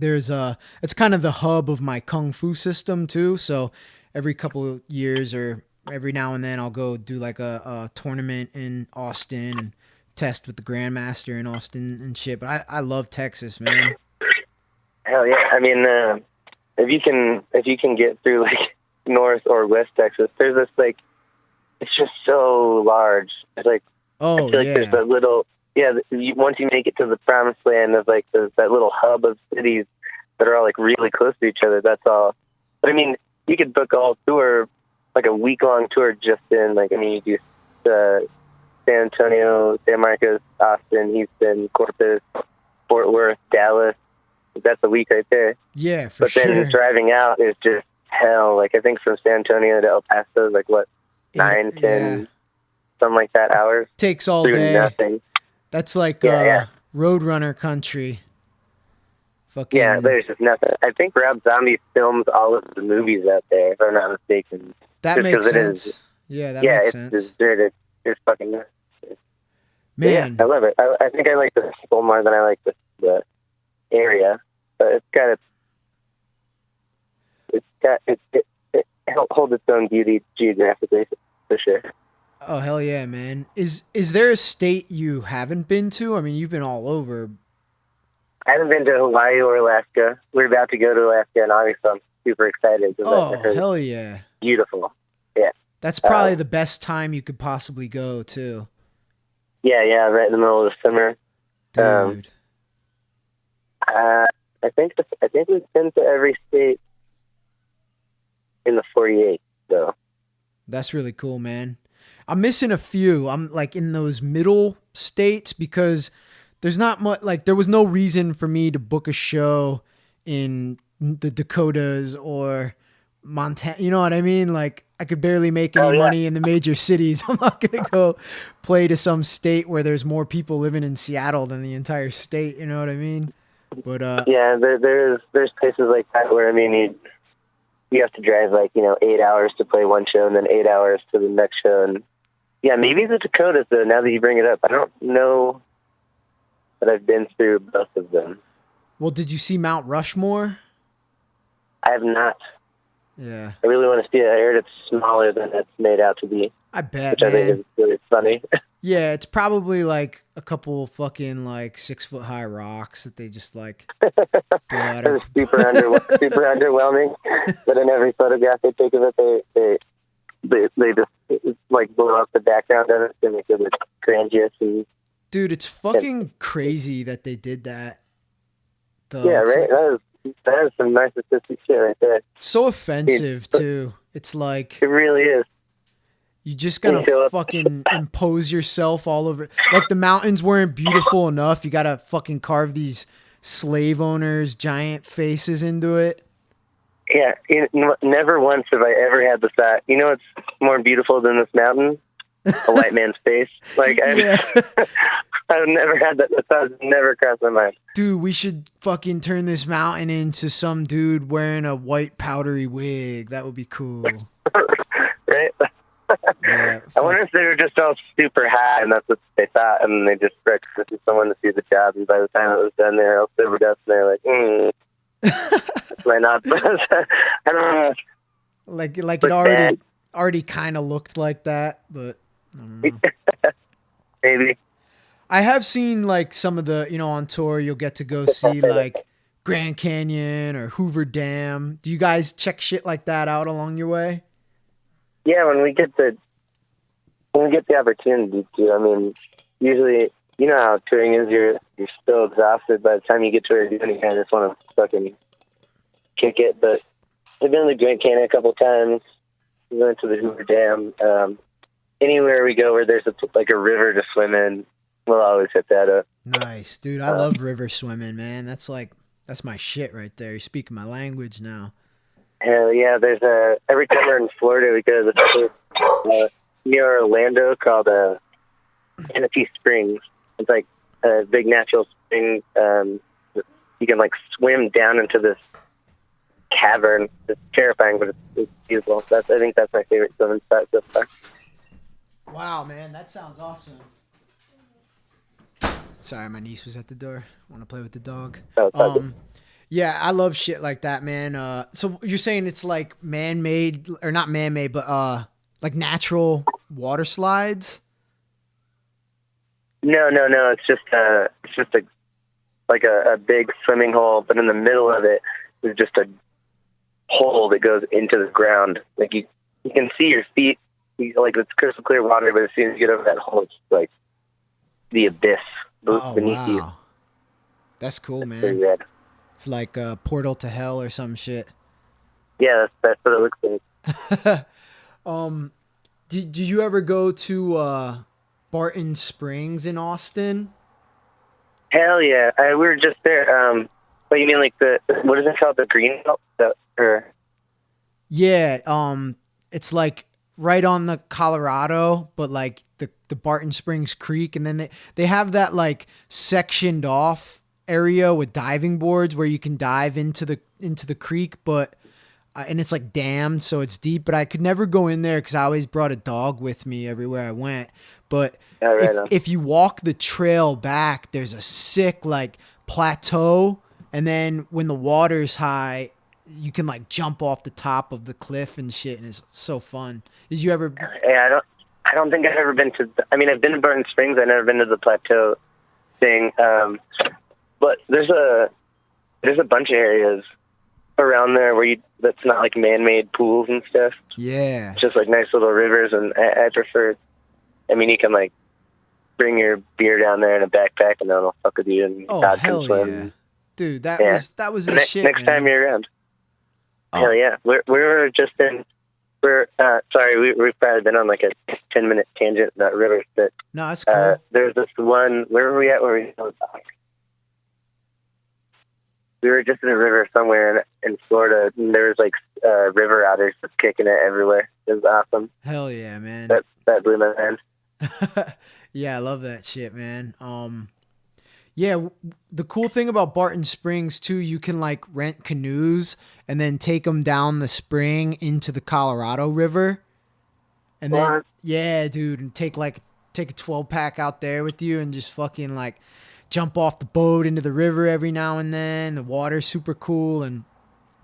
it's kind of the hub of my kung fu system too. So every couple of years or every now and then I'll go do like a tournament in Austin and test with the grandmaster in Austin and shit. But I love Texas, man. Hell yeah. I mean, if you can get through like North or West Texas, there's this like, it's just so large. It's like, I feel like there's that little, once you make it to the promised land of like that little hub of cities that are all like really close to each other, that's all. But I mean, you could book a whole tour, like a week-long tour just in, like, I mean, you do San Antonio, San Marcos, Austin, Houston, Corpus, Fort Worth, Dallas. That's a week right there. Yeah, for sure. But then driving out is just hell. Like, I think from San Antonio to El Paso is like, what, 9, 10, something like that hours? Takes all day. Nothing. That's like Roadrunner country. Fucking... Yeah, there's just nothing. I think Rob Zombie films all of the movies out there, if I'm not mistaken. That makes sense. That makes sense. It's deserted. It's fucking nuts. Man. Yeah, I love it. I think I like the people more than I like the area. But it holds its own beauty geographically, for sure. Oh, hell yeah, man. Is there a state you haven't been to? I mean, you've been all over. I haven't been to Hawaii or Alaska. We're about to go to Alaska in August, so I'm super excited. Oh, hell yeah. Beautiful. Yeah. That's probably the best time you could possibly go, too. Yeah, right in the middle of the summer. Dude. I think we've been to every state in the 48, though. That's really cool, man. I'm missing a few. I'm like in those middle states because there's not much, like there was no reason for me to book a show in the Dakotas or Montana. You know what I mean? Like I could barely make any money in the major cities. I'm not going to go play to some state where there's more people living in Seattle than the entire state. You know what I mean? But yeah, there's places like that where, I mean, you have to drive 8 hours to play one show and then 8 hours to the next show. And yeah, maybe the Dakotas, though, now that you bring it up. I don't know that I've been through both of them. Well, did you see Mount Rushmore? I have not. Yeah. I really want to see it. I heard it's smaller than it's made out to be. I bet, which I think is really funny. Yeah, it's probably like a couple fucking 6 foot high rocks that they just go at It's super underwhelming. But in every photograph they take of it, they just blow up the background of it to make it look grandiose. And dude, it's fucking crazy that they did that. Yeah, right. That is some narcissistic shit right there. So offensive too. It's like it really is. You just gotta fucking impose yourself all over. Like the mountains weren't beautiful enough. You gotta fucking carve these slave owners' giant faces into it. Yeah, never once have I ever had the thought, what's more beautiful than this mountain? A white man's face. I've never had that. The thought never crossed my mind. Dude, we should fucking turn this mountain into some dude wearing a white powdery wig. That would be cool. Right? Yeah, I wonder if they were just all super high and that's what they thought, and they just recruited someone to see the job, and by the time it was done, they were all sobered up, and they're like, why not? I don't know. Like it already kind of looked like that, but I don't know. Maybe. I have seen some of the, on tour, you'll get to go see Grand Canyon or Hoover Dam. Do you guys check shit like that out along your way? Yeah, when we get the opportunity to. I mean, usually, you know how touring is. You're still exhausted by the time you get to where you're doing. I just want to fucking kick it. But we've been to the Grand Canyon a couple times. We went to the Hoover Dam. Anywhere we go where there's a river to swim in, we'll always hit that up. Nice, dude. I love river swimming, man. That's my shit right there. You're speaking my language now. Hell yeah, there's every time we're in Florida, we go to this place near Orlando called MC Springs. It's like a big natural spring. You can swim down into this cavern. It's terrifying, but it's beautiful. I think that's my favorite swimming spot so far. Wow, man, that sounds awesome. Sorry, my niece was at the door. Want to play with the dog? Yeah, I love shit like that, man. So you're saying it's man-made, or not man-made, but natural water slides? No. It's just a big swimming hole, but in the middle of it is just a hole that goes into the ground. You can see your feet. It's crystal clear water, but as soon as you get over that hole, it's the abyss beneath you. That's cool, man. Pretty rad. It's like a portal to hell or some shit. Yeah, that's what it looks like. Did you ever go to Barton Springs in Austin? Hell yeah. We were just there. But you mean what is it called? The green belt? Yeah, it's right on the Colorado, but the Barton Springs Creek, and then they have that sectioned off area with diving boards where you can dive into the creek, but and it's dammed, so it's deep, but I could never go in there because I always brought a dog with me everywhere I went. But if you walk the trail back, there's a sick plateau, and then when the water's high, you can jump off the top of the cliff and shit, and it's so fun. Did you ever? Yeah, I don't think I've ever been to. I mean, I've been to Barton Springs. I've never been to the plateau thing. But there's a bunch of areas around there where that's not man-made pools and stuff. Yeah, it's just nice little rivers, and I prefer. I mean, you can bring your beer down there in a backpack, and then I'll fuck with you, and Oh, God hell can swim. yeah. Dude, that was the shit, next man. time you're around. Oh. Hell yeah. We were just in. We've probably been on like a 10-minute tangent about rivers, but no, that's cool. there's this one. Where were we at? We were just in a river somewhere in Florida, and there was like river otters just kicking it everywhere. It was awesome. Hell yeah, man. That blew my mind. Yeah, I love that shit, man. Yeah, the cool thing about Barton Springs too, you can like rent canoes and then take them down the spring into the Colorado River. And then, yeah, dude, and take a 12-pack out there with you and just fucking like jump off the boat into the river every now and then. The water's super cool. And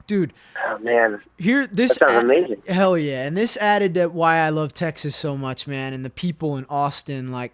dude, oh man, that sounds amazing. Hell yeah. And this added to why I love Texas so much, man. And the people in Austin, like,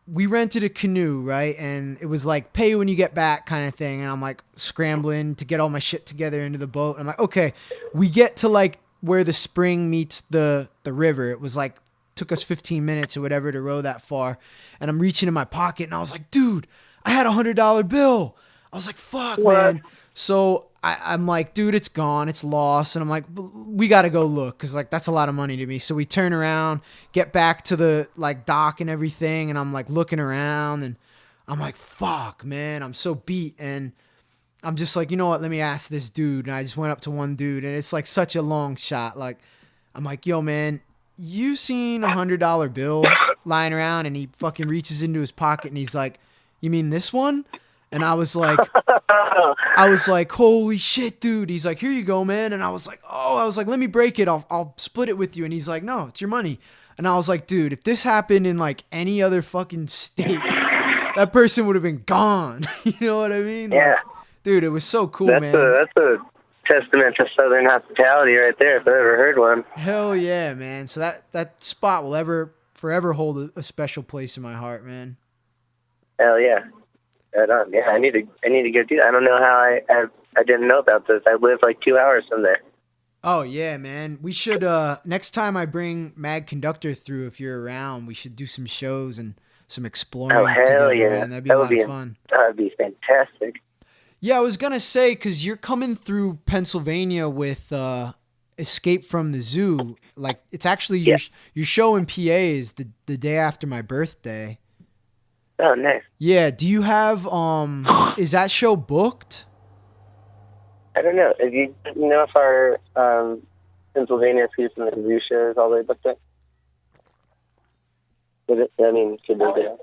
we rented a canoe, right? And it was like pay when you get back kind of thing. And I'm like scrambling to get all my shit together into the boat. And I'm like, okay, we get to like where the spring meets the river. It was like, took us 15 minutes or whatever to row that far. And I'm reaching in my pocket and I was like, dude, I had $100 bill. I was like, fuck, man. So I'm like, dude, it's gone. It's lost. And I'm like, we got to go look. Cause like, that's a lot of money to me. So we turn around, get back to the like dock and everything. And I'm like looking around and I'm like, fuck, man, I'm so beat. And I'm just like, you know what? Let me ask this dude. And I just went up to one dude and it's like such a long shot. Like, I'm like, yo, man, you seen $100 bill lying around? And he fucking reaches into his pocket and he's like, you mean this one? And I was like, holy shit, dude. He's like, here you go, man. And I was like, let me break it. I'll split it with you. And he's like, no, it's your money. And I was like, dude, if this happened in like any other fucking state, that person would have been gone. You know what I mean? Yeah. Like, dude, it was so cool, man. That's a testament to Southern hospitality right there, if I ever heard one. Hell yeah, man. So that spot will forever hold a special place in my heart, man. Hell yeah. Right on. Yeah, I need to go do that. I don't know how I didn't know about this. I live like 2 hours from there. Oh yeah, man. We should next time I bring Mad Conductor through, if you're around, we should do some shows and some exploring. Oh hell together, yeah, man. That'd be a lot of fun. That'd be fantastic. Yeah, I was gonna say, because you're coming through Pennsylvania with Escape from the Zoo. Like, it's actually your show in PA is the day after my birthday. Oh, nice. Yeah. Do you have is that show booked? I don't know. If you know if our Pennsylvania Escape from the Zoo show is all the way booked up? Could they do it?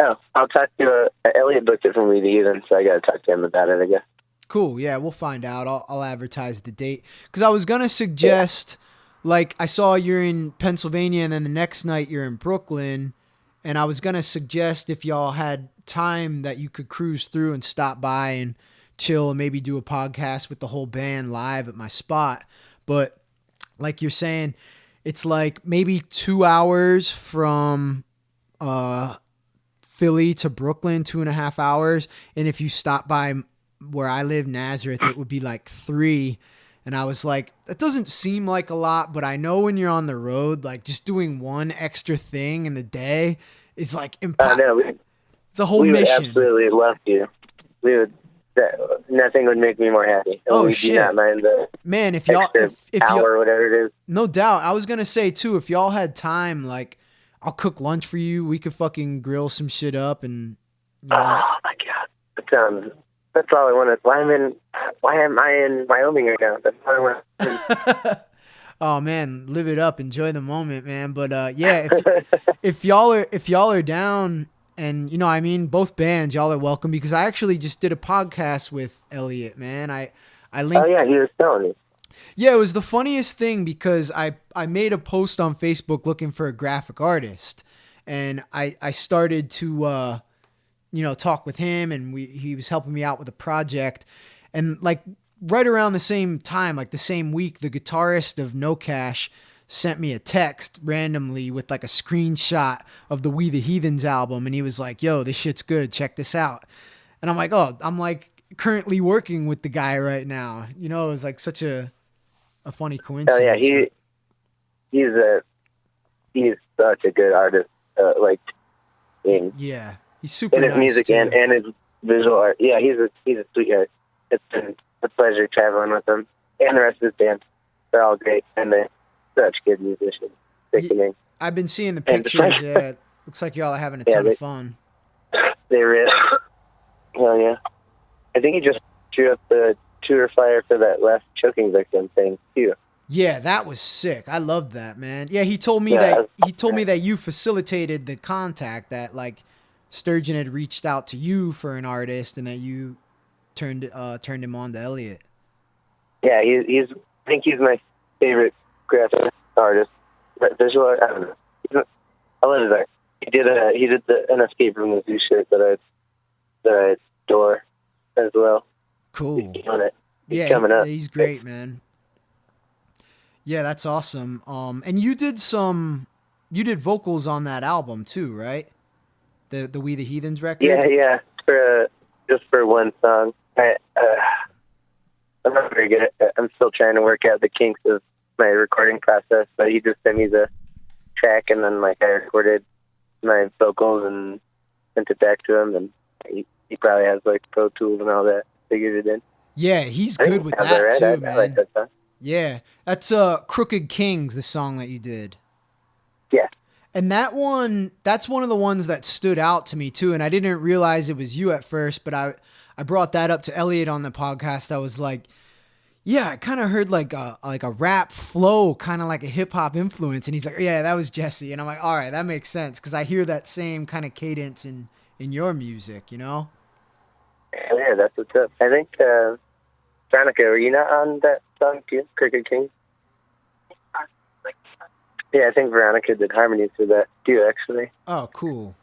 Oh, I'll talk to Elliott booked it from Me the Heathen, so I got to talk to him about it, I guess. Cool. Yeah, we'll find out. I'll advertise the date. Because I was going to suggest, like, I saw you're in Pennsylvania and then the next night you're in Brooklyn. And I was going to suggest if y'all had time that you could cruise through and stop by and chill and maybe do a podcast with the whole band live at my spot. But like you're saying, it's like maybe 2 hours from Philly to Brooklyn, 2.5 hours. And if you stop by where I live, Nazareth, it would be like 3. And I was like, that doesn't seem like a lot, but I know when you're on the road, like just doing one extra thing in the day is like impossible. It's a whole mission. We would absolutely love you. Nothing would make me more happy. Oh shit! Do not mind the man, if y'all, if hour or whatever it is. No doubt. I was gonna say too, if y'all had time, like I'll cook lunch for you. We could fucking grill some shit up and. You know. Oh my god! That's all I wanted. Why am I in Wyoming right now? That's all I want. Oh man, live it up, enjoy the moment, man. But yeah, if y'all are down, and you know, I mean, both bands, y'all are welcome, because I actually just did a podcast with Elliott, man. I linked. Oh yeah, he was telling me. Yeah, it was the funniest thing because I made a post on Facebook looking for a graphic artist, and I started to talk with him, and he was helping me out with a project, and like right around the same time, like the same week, the guitarist of No Cash sent me a text randomly with like a screenshot of the We the Heathens album, and he was like, yo, this shit's good, check this out. And I'm like, oh, I'm like currently working with the guy right now. You know, it was like such a funny coincidence. Oh yeah, he's such a good artist. like in Yeah, he's super in his nice music too. and his visual art. Yeah, he's a sweetheart. It's been a pleasure traveling with him and the rest of his band. They're all great, and they're such good musicians. Sickening. I've been seeing the And pictures. Yeah, looks like y'all are having a ton of fun. They really, hell yeah. I think he just drew up the tour flyer for that last choking victim thing too. Yeah, that was sick. I loved that, man. Yeah, he told me that you facilitated the contact, that like Sturgeon had reached out to you for an artist, and that you turned him on to Elliott. Yeah, I think he's my favorite graphic artist. Visual art, I don't know. I love his art. He did the an Escape from the Zoo shirt that I adore as well. Cool. He's doing it. He's coming up. He's great, man. Yeah, that's awesome. And you did vocals on that album too, right? The We the Heathens record. Yeah. Just for one song. I'm not very good at it. I'm still trying to work out the kinks of my recording process, but he just sent me the track, and then like I recorded my vocals and sent it back to him, and he probably has like Pro Tools and all that figured it in. Yeah, he's good with that too, man. I like that song. Yeah, that's Crooked Kings, the song that you did. Yeah. And that's one of the ones that stood out to me too, and I didn't realize it was you at first, but I brought that up to Elliott on the podcast. I was like, yeah, I kind of heard like a rap flow, kind of like a hip hop influence. And he's like, yeah, that was Jesse. And I'm like, all right, that makes sense. Cause I hear that same kind of cadence in your music, you know? Yeah, that's what's up. I think, Veronica, were you not on that song too? Crooked King? Yeah, I think Veronica did harmonies for that too, actually. Oh, cool.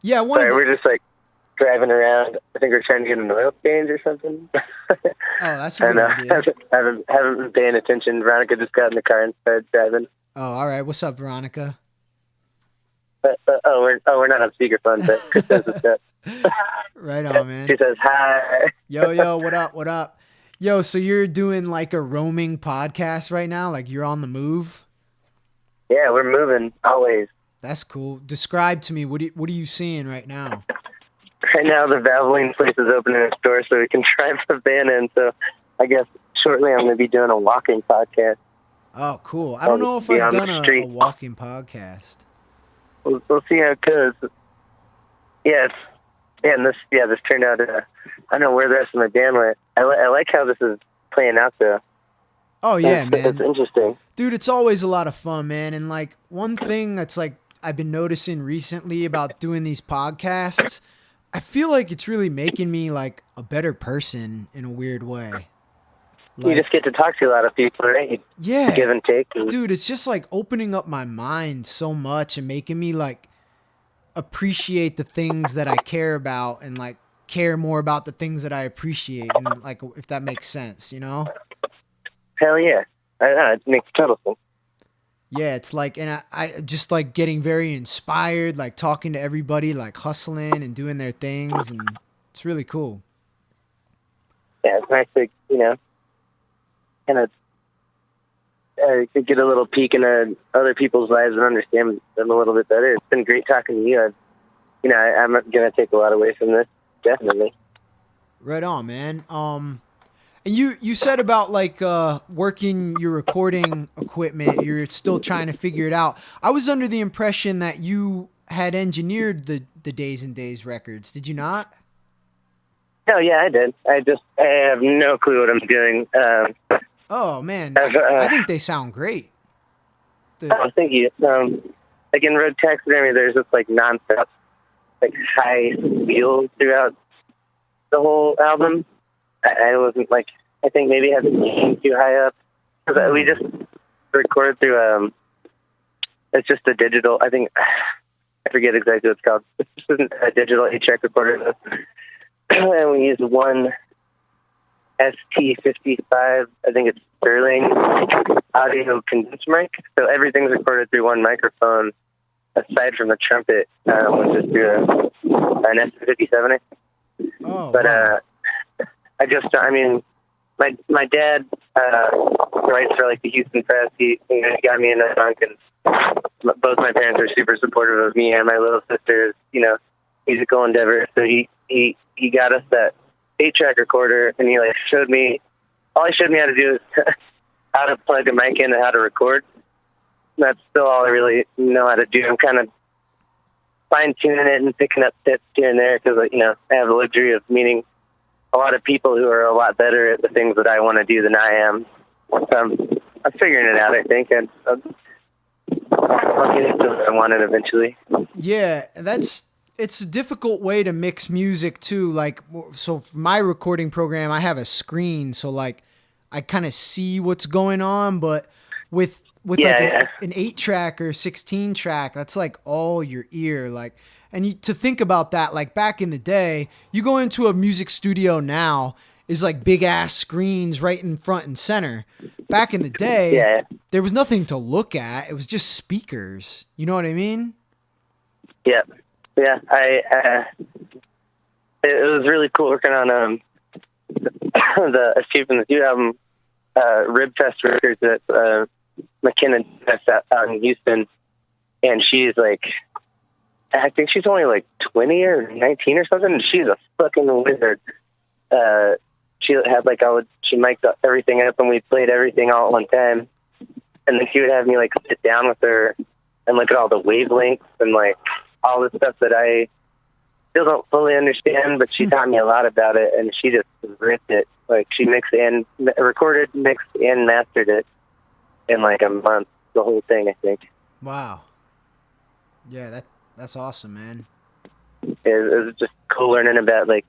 Yeah, Sorry, we're just like driving around. I think we're trying to get an oil change or something. Oh, that's a good idea. haven't been paying attention. Veronica just got in the car and started driving. Oh, all right. What's up, Veronica? We're not on speakerphone, but Chris says what's up. Right on, man. She says hi. Yo, what up? Yo, so you're doing like a roaming podcast right now? Like you're on the move? Yeah, we're moving always. That's cool. Describe to me, what are you seeing right now? Right now, the Valvoline place is opening its door so we can drive the van in. So I guess shortly I'm going to be doing a walking podcast. Oh, cool. I don't know if I've done a walking podcast. We'll see how it goes. And this turned out, I don't know where the rest of my band went. I like how this is playing out, though. Oh, yeah, man. It's interesting. Dude, it's always a lot of fun, man. And, like, one thing that's, like, I've been noticing recently about doing these podcasts, I feel like it's really making me, like, a better person in a weird way. Like, you just get to talk to a lot of people, right? Yeah. Give and take. Dude, it's just, like, opening up my mind so much and making me, like, appreciate the things that I care about and, like, care more about the things that I appreciate. And, like, if that makes sense, you know? Hell yeah. It makes total sense. Yeah, it's like, and I just like getting very inspired, like talking to everybody, like hustling and doing their things, and it's really cool. Yeah, it's nice to, kind of get a little peek into other people's lives and understand them a little bit better. It's been great talking to you. I'm going to take a lot away from this, definitely. Right on, man. And you said about like working your recording equipment, you're still trying to figure it out. I was under the impression that you had engineered the Daze and Daze records. Did you not? Oh yeah, I did. I have no clue what I'm doing. Oh man, I think they sound great. Thank you. Like in Road Taxidermy, there's just like nonstop, like high feels throughout the whole album. I wasn't like, I think maybe I had the gain too high up. Because we just record through, it's just a digital, I think, I forget exactly what it's called. This isn't a digital 8-track recorder. And we use one ST55, I think it's Sterling audio condenser mic. So everything's recorded through one microphone, aside from the trumpet, which is through an ST57. Oh, but, wow. my dad, writes for like the Houston Press. He got me in the funk, and both my parents are super supportive of me and my little sister's, musical endeavor. So he got us that 8-track recorder, and he like showed me how to do is how to plug a mic in and how to record. That's still all I really know how to do. I'm kind of fine-tuning it and picking up tips here and there because, I have the luxury of meeting a lot of people who are a lot better at the things that I want to do than I am. I'm figuring it out, I think, and I'll get into what I wanted eventually. Yeah, it's a difficult way to mix music too. Like, so for my recording program, I have a screen, so like I kind of see what's going on, but with an 8-track or 16-track, that's like all your ear. Like, and to think about that, like back in the day, you go into a music studio now, is like big ass screens right in front and center. Back in the day, there was nothing to look at. It was just speakers. You know what I mean? Yeah. Yeah. It was really cool working on the Escape from the Zoo album, Ribfest Records at McKinnon out in Houston. And she's like, I think she's only like 20 or 19 or something. And she's a fucking wizard. She had like she mic'd everything up and we played everything all at one time. And then she would have me like sit down with her and look at all the wavelengths and like all the stuff that I still don't fully understand, but she taught me a lot about it, and she just ripped it. Like she recorded, mixed, and mastered it in like a month. The whole thing, I think. Wow. Yeah, that's awesome, man. It was just cool learning about like.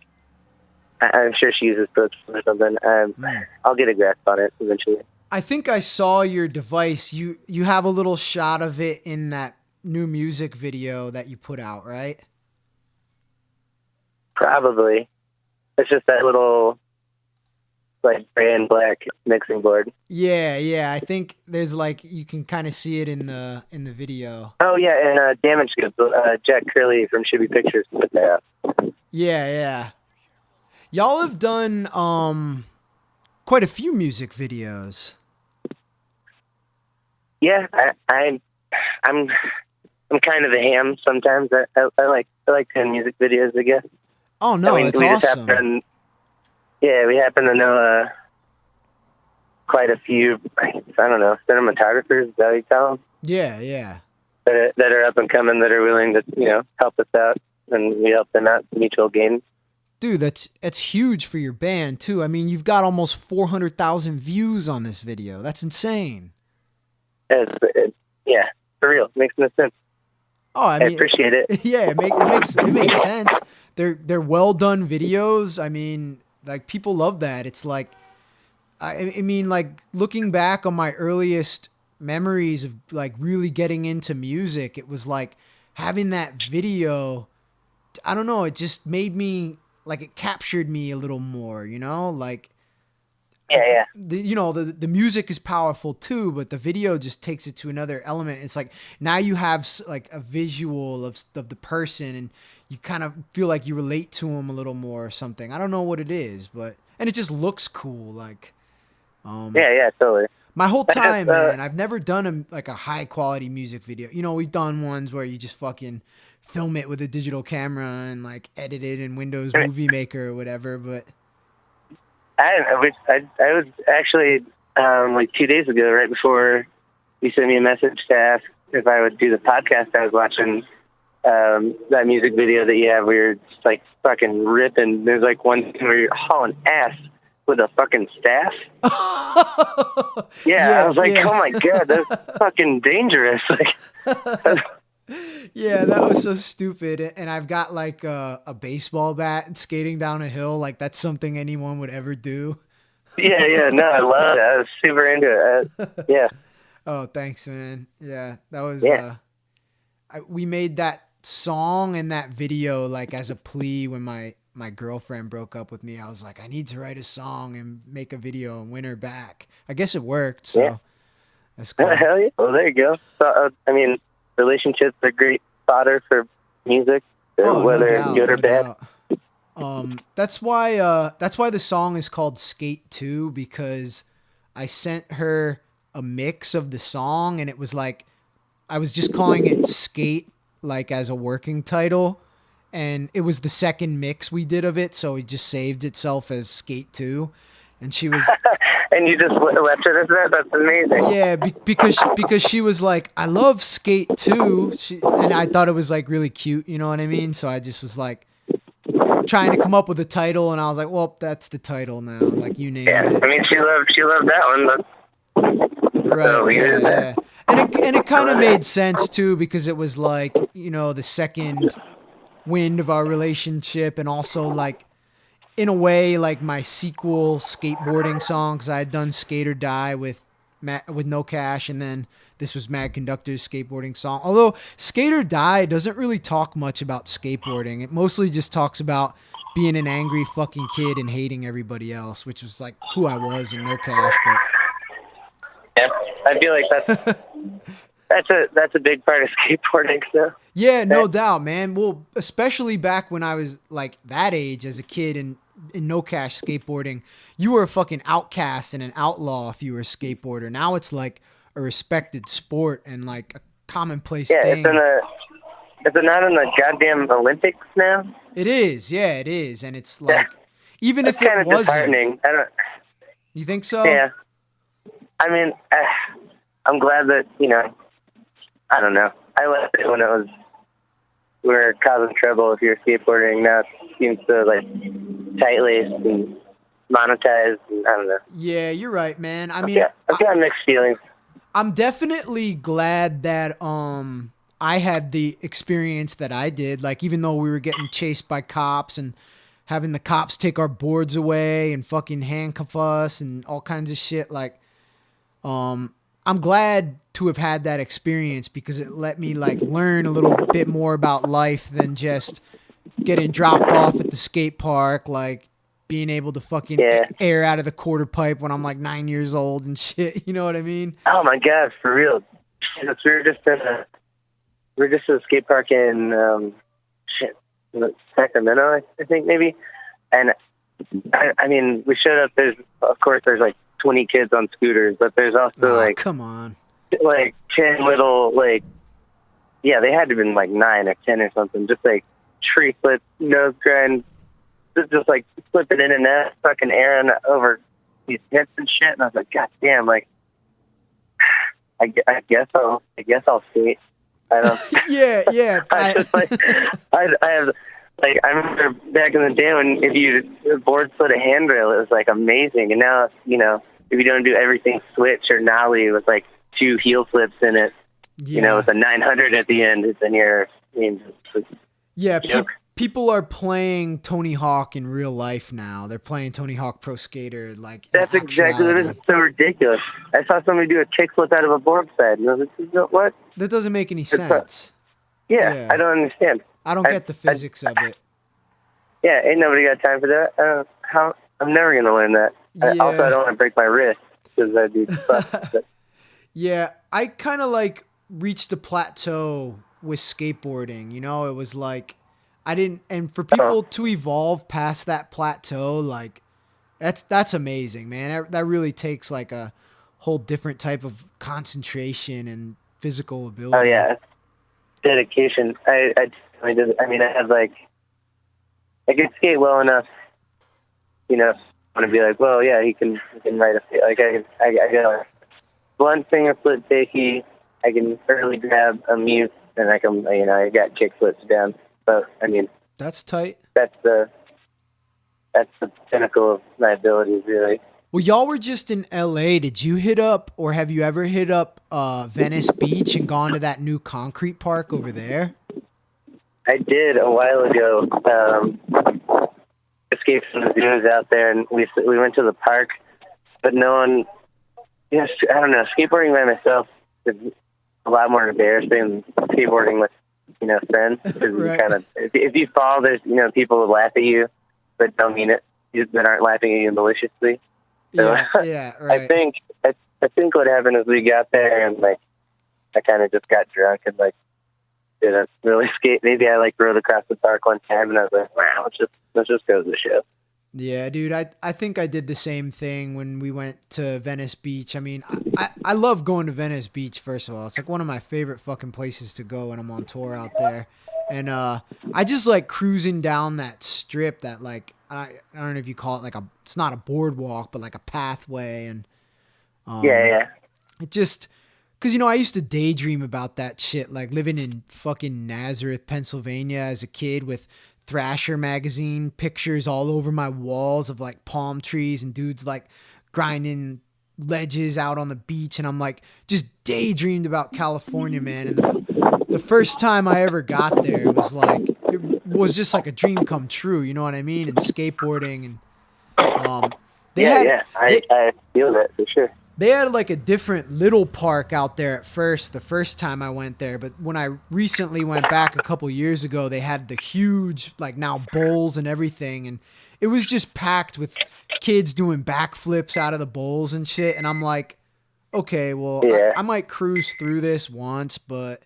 I'm sure she uses Pro Tools or something. I'll get a grasp on it eventually. I think I saw your device. You have a little shot of it in that new music video that you put out, right? Probably. It's just that little like gray and black mixing board. Yeah. I think there's like you can kind of see it in the video. Oh yeah, and Damage Goods, Jack Curley from Shibby Pictures put that out. Yeah. Y'all have done quite a few music videos. Yeah, I'm kind of a ham sometimes. I like doing music videos, I guess. Oh no, it's awesome. We happen to know quite a few. I don't know, cinematographers. Is that what you call them? Yeah. That are up and coming, that are willing to help us out, and we help them out. Mutual gain. Dude, that's huge for your band too. I mean, you've got almost 400,000 views on this video. That's insane. Yeah, for real. It makes no sense. Oh, I mean, appreciate it. Yeah, it makes sense. They're well done videos. I mean, like people love that. It's like, I mean, like looking back on my earliest memories of like really getting into music, it was like having that video. I don't know. It just made me like it captured me a little more. Like. Yeah. The music is powerful too, but the video just takes it to another element. It's like now you have like a visual of the person, and you kind of feel like you relate to them a little more or something. I don't know what it is, and it just looks cool. Like, yeah, totally. My whole time, man, I've never done a high quality music video. We've done ones where you just fucking film it with a digital camera and like edit it in Windows Movie Maker or whatever, but. I was actually like 2 days ago, right before you sent me a message to ask if I would do the podcast. I was watching that music video that you have where you're just like fucking ripping. There's like one where you're hauling ass with a fucking staff. I was like, oh my god, that's fucking dangerous. Like. Yeah, that was so stupid. And I've got like a baseball bat skating down a hill. Like that's something anyone would ever do. Yeah. No, I love it. I was super into it. Yeah. Oh, thanks, man. Yeah, that was. Yeah. We made that song and that video like as a plea when my girlfriend broke up with me. I was like, I need to write a song and make a video and win her back. I guess it worked. So that's cool. Hell yeah. Well, there you go. So, I mean. Relationships are great fodder for music, whether good or bad. That's why the song is called Skate 2, because I sent her a mix of the song, and it was like, I was just calling it Skate, like as a working title. And it was the second mix we did of it. So it just saved itself as Skate 2. And she was, and you just left it as that? That's amazing. yeah, because she was like, I love Skate 2. And I thought it was like really cute. You know what I mean? So I just was like trying to come up with a title. And I was like, well, that's the title now. Like you named it. I mean, she loved that one. Right. So Yeah. And it kind of made sense too, because it was like, you know, the second wind of our relationship, and also like in a way like my sequel skateboarding song, because I had done Skate or Die with No Cash, and then this was Mad Conductor's skateboarding song. Although Skate or Die doesn't really talk much about skateboarding. It mostly just talks about being an angry fucking kid and hating everybody else, which was like who I was in No Cash. But yeah, I feel like that's a big part of skateboarding. So yeah, no doubt, man. Well, especially back when I was like that age as a kid and in No Cash skateboarding, you were a fucking outcast and an outlaw if you were a skateboarder. Now it's like a respected sport and like a commonplace thing. Is it not in the goddamn Olympics now? It is, yeah, it is, and it's like even if it wasn't, disheartening. You think so? Yeah. I mean, I'm glad that, you know, I don't know. I left it when we were causing trouble if you're skateboarding. Now it seems so, like, tight-laced and monetized, and I don't know. Yeah, you're right, man. I mean, yeah, I've got mixed feelings. I'm definitely glad that I had the experience that I did. Like, even though we were getting chased by cops and having the cops take our boards away and fucking handcuff us and all kinds of shit, like, I'm glad to have had that experience, because it let me like learn a little bit more about life than just getting dropped off at the skate park, like being able to fucking air out of the quarter pipe when I'm like 9 years old and shit. You know what I mean? Oh my God, for real. We were just at a skate park in Sacramento, I think maybe. And I mean, we showed up. There's like 20 kids on scooters, but there's also come on, like 10 little, like, yeah, they had to have been like 9 or 10 or something, just like tree flip, nose grind, just like flipping in and out, fucking airing over these hits and shit. And I was like, God damn, like, I guess I'll skate. I don't. yeah. I just like, I have. Like, I remember back in the day when if you board slid a handrail, it was like amazing. And now, you know, if you don't do everything switch or nollie with like 2 heel flips in it, you know, with a 900 at the end, then you're, people are playing Tony Hawk in real life now. They're playing Tony Hawk Pro Skater. Like, that's exactly what it is. It's so ridiculous. I saw somebody do a kickflip out of a board sled. You know, this is what? That doesn't make any sense. Yeah, I don't understand. I don't get the physics of it. Yeah, ain't nobody got time for that. I'm never going to learn that. Yeah. Also, I don't want to break my wrist because I'd be fucked. Yeah, I kind of like reached a plateau with skateboarding. You know, it was like and for people to evolve past that plateau, like that's amazing, man. That really takes like a whole different type of concentration and physical ability. Oh yeah, dedication. I have like, I can skate well enough, you know, want to be like, well, yeah, he can ride a, like, I got a blunt finger flip fakie, I can early grab a mute, and I can, you know, I got kick flips down. So, I mean, that's tight. That's the pinnacle of my abilities, really. Well, y'all were just in LA. Did you hit up, or have you ever hit up Venice Beach and gone to that new concrete park over there? I did a while ago. Escaped from the zoos out there, and we went to the park, but no one. Yes, I don't know. Skateboarding by myself is a lot more embarrassing than skateboarding with, you know, friends. Because right. You kind of, if you fall, there's, you know, people will laugh at you, but don't mean it. That aren't laughing at you maliciously. So, yeah, right. I think what happened is we got there and like I kind of just got drunk and like didn't really skate. Maybe I like rode across the park one time and I was like, wow, let's just go to the show. Yeah, dude, I think I did the same thing when we went to Venice Beach. I mean, I love going to Venice Beach, first of all. It's like one of my favorite fucking places to go when I'm on tour out there. And I just like cruising down that strip that like I don't know if you call it like a it's not a boardwalk, but like a pathway and Yeah, um yeah. it just cuz I used to daydream about that shit like living in fucking Nazareth, Pennsylvania as a kid with Thrasher magazine pictures all over my walls of like palm trees and dudes like grinding ledges out on the beach, and I'm like just daydreamed about California, man. And the first time I ever got there, it was just like a dream come true, you know what I mean? And skateboarding and um they Yeah, had yeah. they I feel that for sure. they had like a different little park out there at first, the first time I went there. But when I recently went back a couple years ago, they had the huge, like now bowls and everything. And it was just packed with kids doing backflips out of the bowls and shit. And I'm like, okay, well, Yeah. I might cruise through this once, but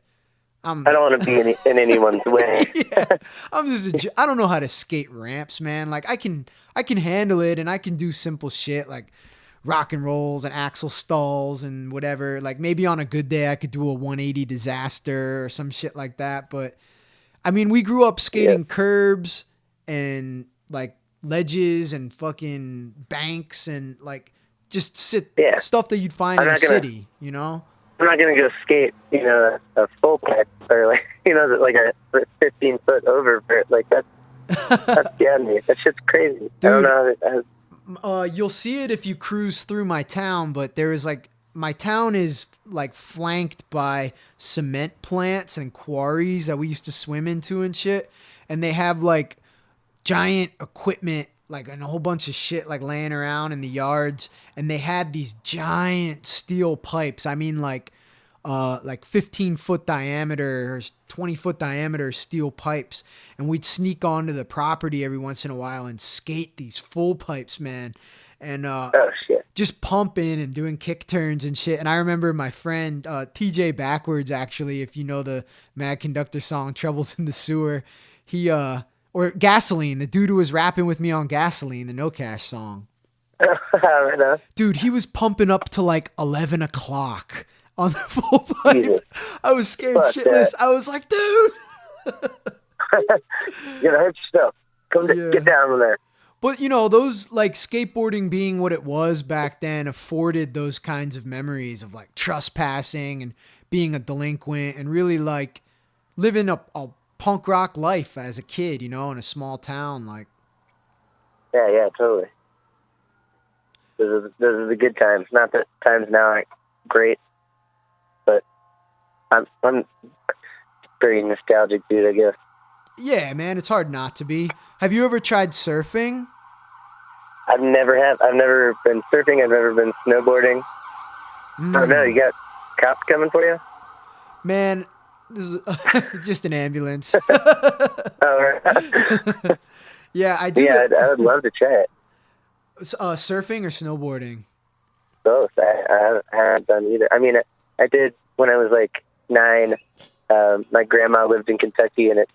I'm, I don't want to be in anyone's way. yeah, I don't know how to skate ramps, man. Like I can handle it and I can do simple shit like rock and rolls and axle stalls and whatever. Like maybe on a good day I could do a 180 disaster or some shit like that. But I mean, we grew up skating curbs and like ledges and fucking banks and like just stuff that you'd find in a city, you know? I'm not gonna go skate, a full pipe or like, like a 15-foot oververt. Like that's beyond me. That shit's crazy. Dude, I don't know. You'll see it if you cruise through my town, but there is like my town is like flanked by cement plants and quarries that we used to swim into and shit, and they have like giant equipment like and a whole bunch of shit like laying around in the yards, and they had these giant steel pipes. I mean like 15-foot diameter or 20-foot diameter steel pipes, and we'd sneak onto the property every once in a while and skate these full pipes, man, and just pumping and doing kick turns and shit. And I remember my friend TJ Backwards, actually, if you know the Mad Conductor song Troubles in the Sewer, he or Gasoline, the dude who was rapping with me on Gasoline, the No Cash song. Dude, he was pumping up to like 11 o'clock on the full pipe. Jesus. I was scared shitless. I was like, dude. You're gonna hurt yourself. Get down from there. But those like skateboarding being what it was back then afforded those kinds of memories of like trespassing and being a delinquent and really like living a punk rock life as a kid, in a small town. Like, yeah, totally. Those are the good times. Not that times now aren't great, but I'm pretty nostalgic, dude, I guess. Yeah, man, it's hard not to be. Have you ever tried surfing? I've never been surfing. I've never been snowboarding. Oh no, you got cops coming for you? Man, this is just an ambulance. Oh, right. Yeah, I do. Yeah, I would love to try it. Surfing or snowboarding? Both. I haven't done either. I mean, I did when I was like 9. My grandma lived in Kentucky, and it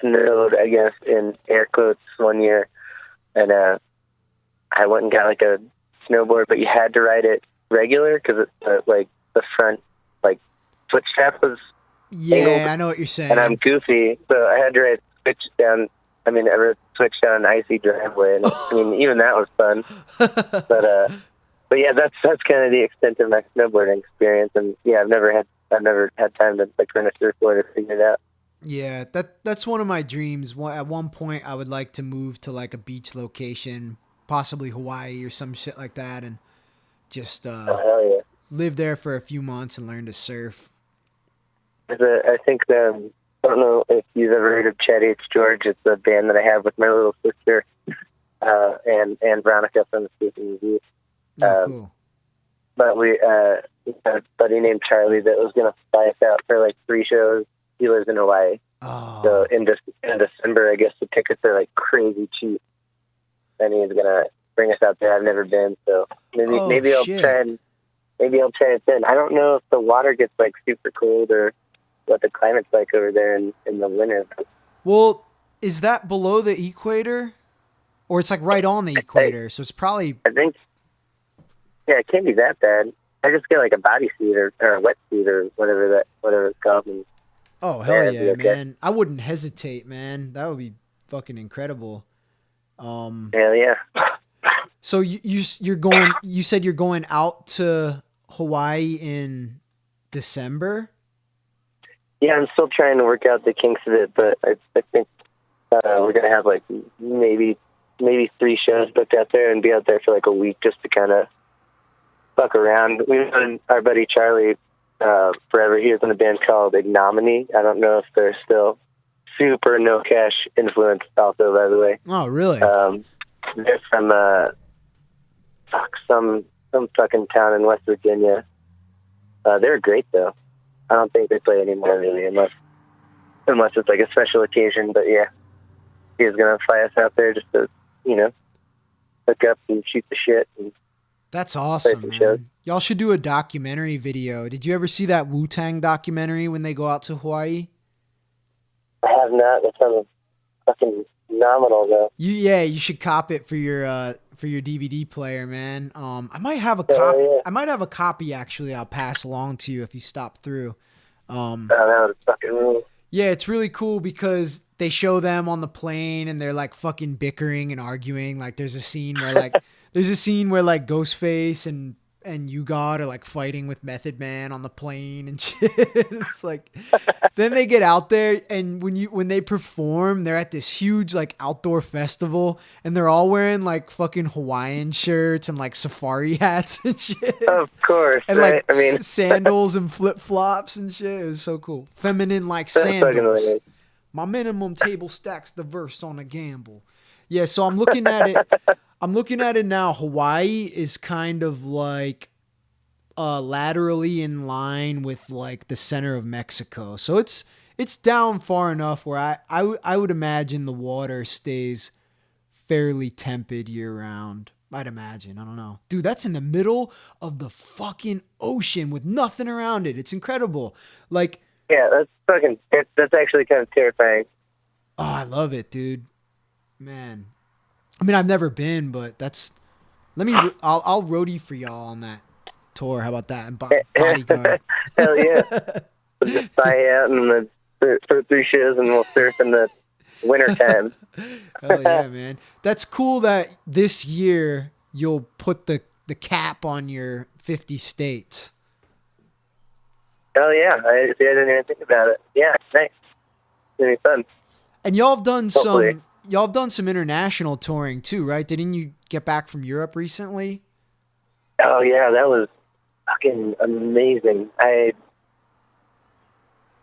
snowed, I guess, in air quotes one year. And I went and got like a snowboard, but you had to ride it regular because like the front like foot strap was angled. I know what you're saying. And I'm goofy, so I had to ride switch down an icy driveway, and I mean even that was fun. But yeah, that's kind of the extent of my snowboarding experience. And yeah, I've never had time to like rent a surfboard or figure it out. Yeah, that's one of my dreams. At one point, I would like to move to like a beach location, possibly Hawaii or some shit like that, and just live there for a few months and learn to surf. I think I don't know if you've ever heard of Chad H. George. It's a band that I have with my little sister and Veronica from the Speaking of Youth. Cool. But we had a buddy named Charlie that was going to fly us out for like 3 shows. He lives in Hawaii. Oh. So in December, I guess the tickets are like crazy cheap. And he's going to bring us out there. I've never been, so maybe I'll try it then. I don't know if the water gets like super cold or what the climate's like over there in the winter. Well, is that below the equator? Or it's like right on the equator, so it's probably... I think, yeah, it can't be that bad. I just get like a bodysuit or a wetsuit or whatever it's called. And Oh, hell yeah, man. I wouldn't hesitate, man. That would be fucking incredible. Hell yeah. So you're going, you said you're going out to Hawaii in December? Yeah, I'm still trying to work out the kinks of it, but I think we're going to have like maybe 3 shows booked out there and be out there for like a week just to kind of fuck around. We've known our buddy Charlie forever. He was in a band called Ignominy. I don't know if they're still super no cash influenced also, by the way. Oh, really? They're from some fucking town in West Virginia. They're great though. I don't think they play anymore really, unless it's like a special occasion. But yeah, he was gonna fly us out there just to, hook up and shoot the shit. And that's awesome, man. Shows. Y'all should do a documentary video. Did you ever see that Wu-Tang documentary when they go out to Hawaii? I have not. That sounds fucking phenomenal, though. You should cop it for your DVD player, man. I might have a copy. Yeah. I might have a copy actually. I'll pass along to you if you stop through. That was fucking cool. Yeah, it's really cool because they show them on the plane and they're like fucking bickering and arguing. Like there's a scene where like Ghostface and You God are like fighting with Method Man on the plane and shit. It's like, then they get out there and when they perform, they're at this huge like outdoor festival and they're all wearing like fucking Hawaiian shirts and like safari hats and shit. Of course, and right? like sandals and flip flops and shit. It was so cool. Feminine like sandals. My minimum table stacks the verse on a gamble. Yeah, so I'm looking at it. I'm looking at it now. Hawaii is kind of like laterally in line with like the center of Mexico. So it's down far enough where I would imagine the water stays fairly tepid year round. I'd imagine. I don't know. Dude, that's in the middle of the fucking ocean with nothing around it. It's incredible. Like, yeah, that's actually kind of terrifying. Oh, I love it, dude. Man. I mean, I've never been, but I'll roadie for y'all on that tour. How about that? And bodyguard. Hell yeah. We'll just fly out and for 3 shows and we'll surf in the wintertime. Hell yeah, man. That's cool that this year you'll put the cap on your 50 states. Oh yeah. I didn't even think about it. Yeah, nice. It's gonna be fun. And y'all have done some international touring too, right? Didn't you get back from Europe recently? Oh yeah, that was fucking amazing.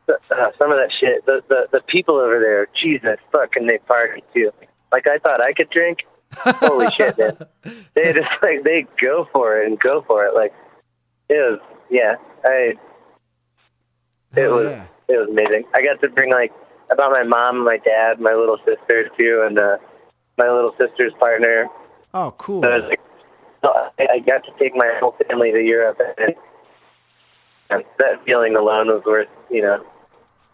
Some of that shit, the people over there, Jesus fucking, they party too. Like I thought I could drink. Holy shit, man! They just like they go for it. Like it was, yeah. It was amazing. I got to bring I brought my mom, my dad, my little sister too, and my little sister's partner. Oh, cool. So I got to take my whole family to Europe, and that feeling alone was worth,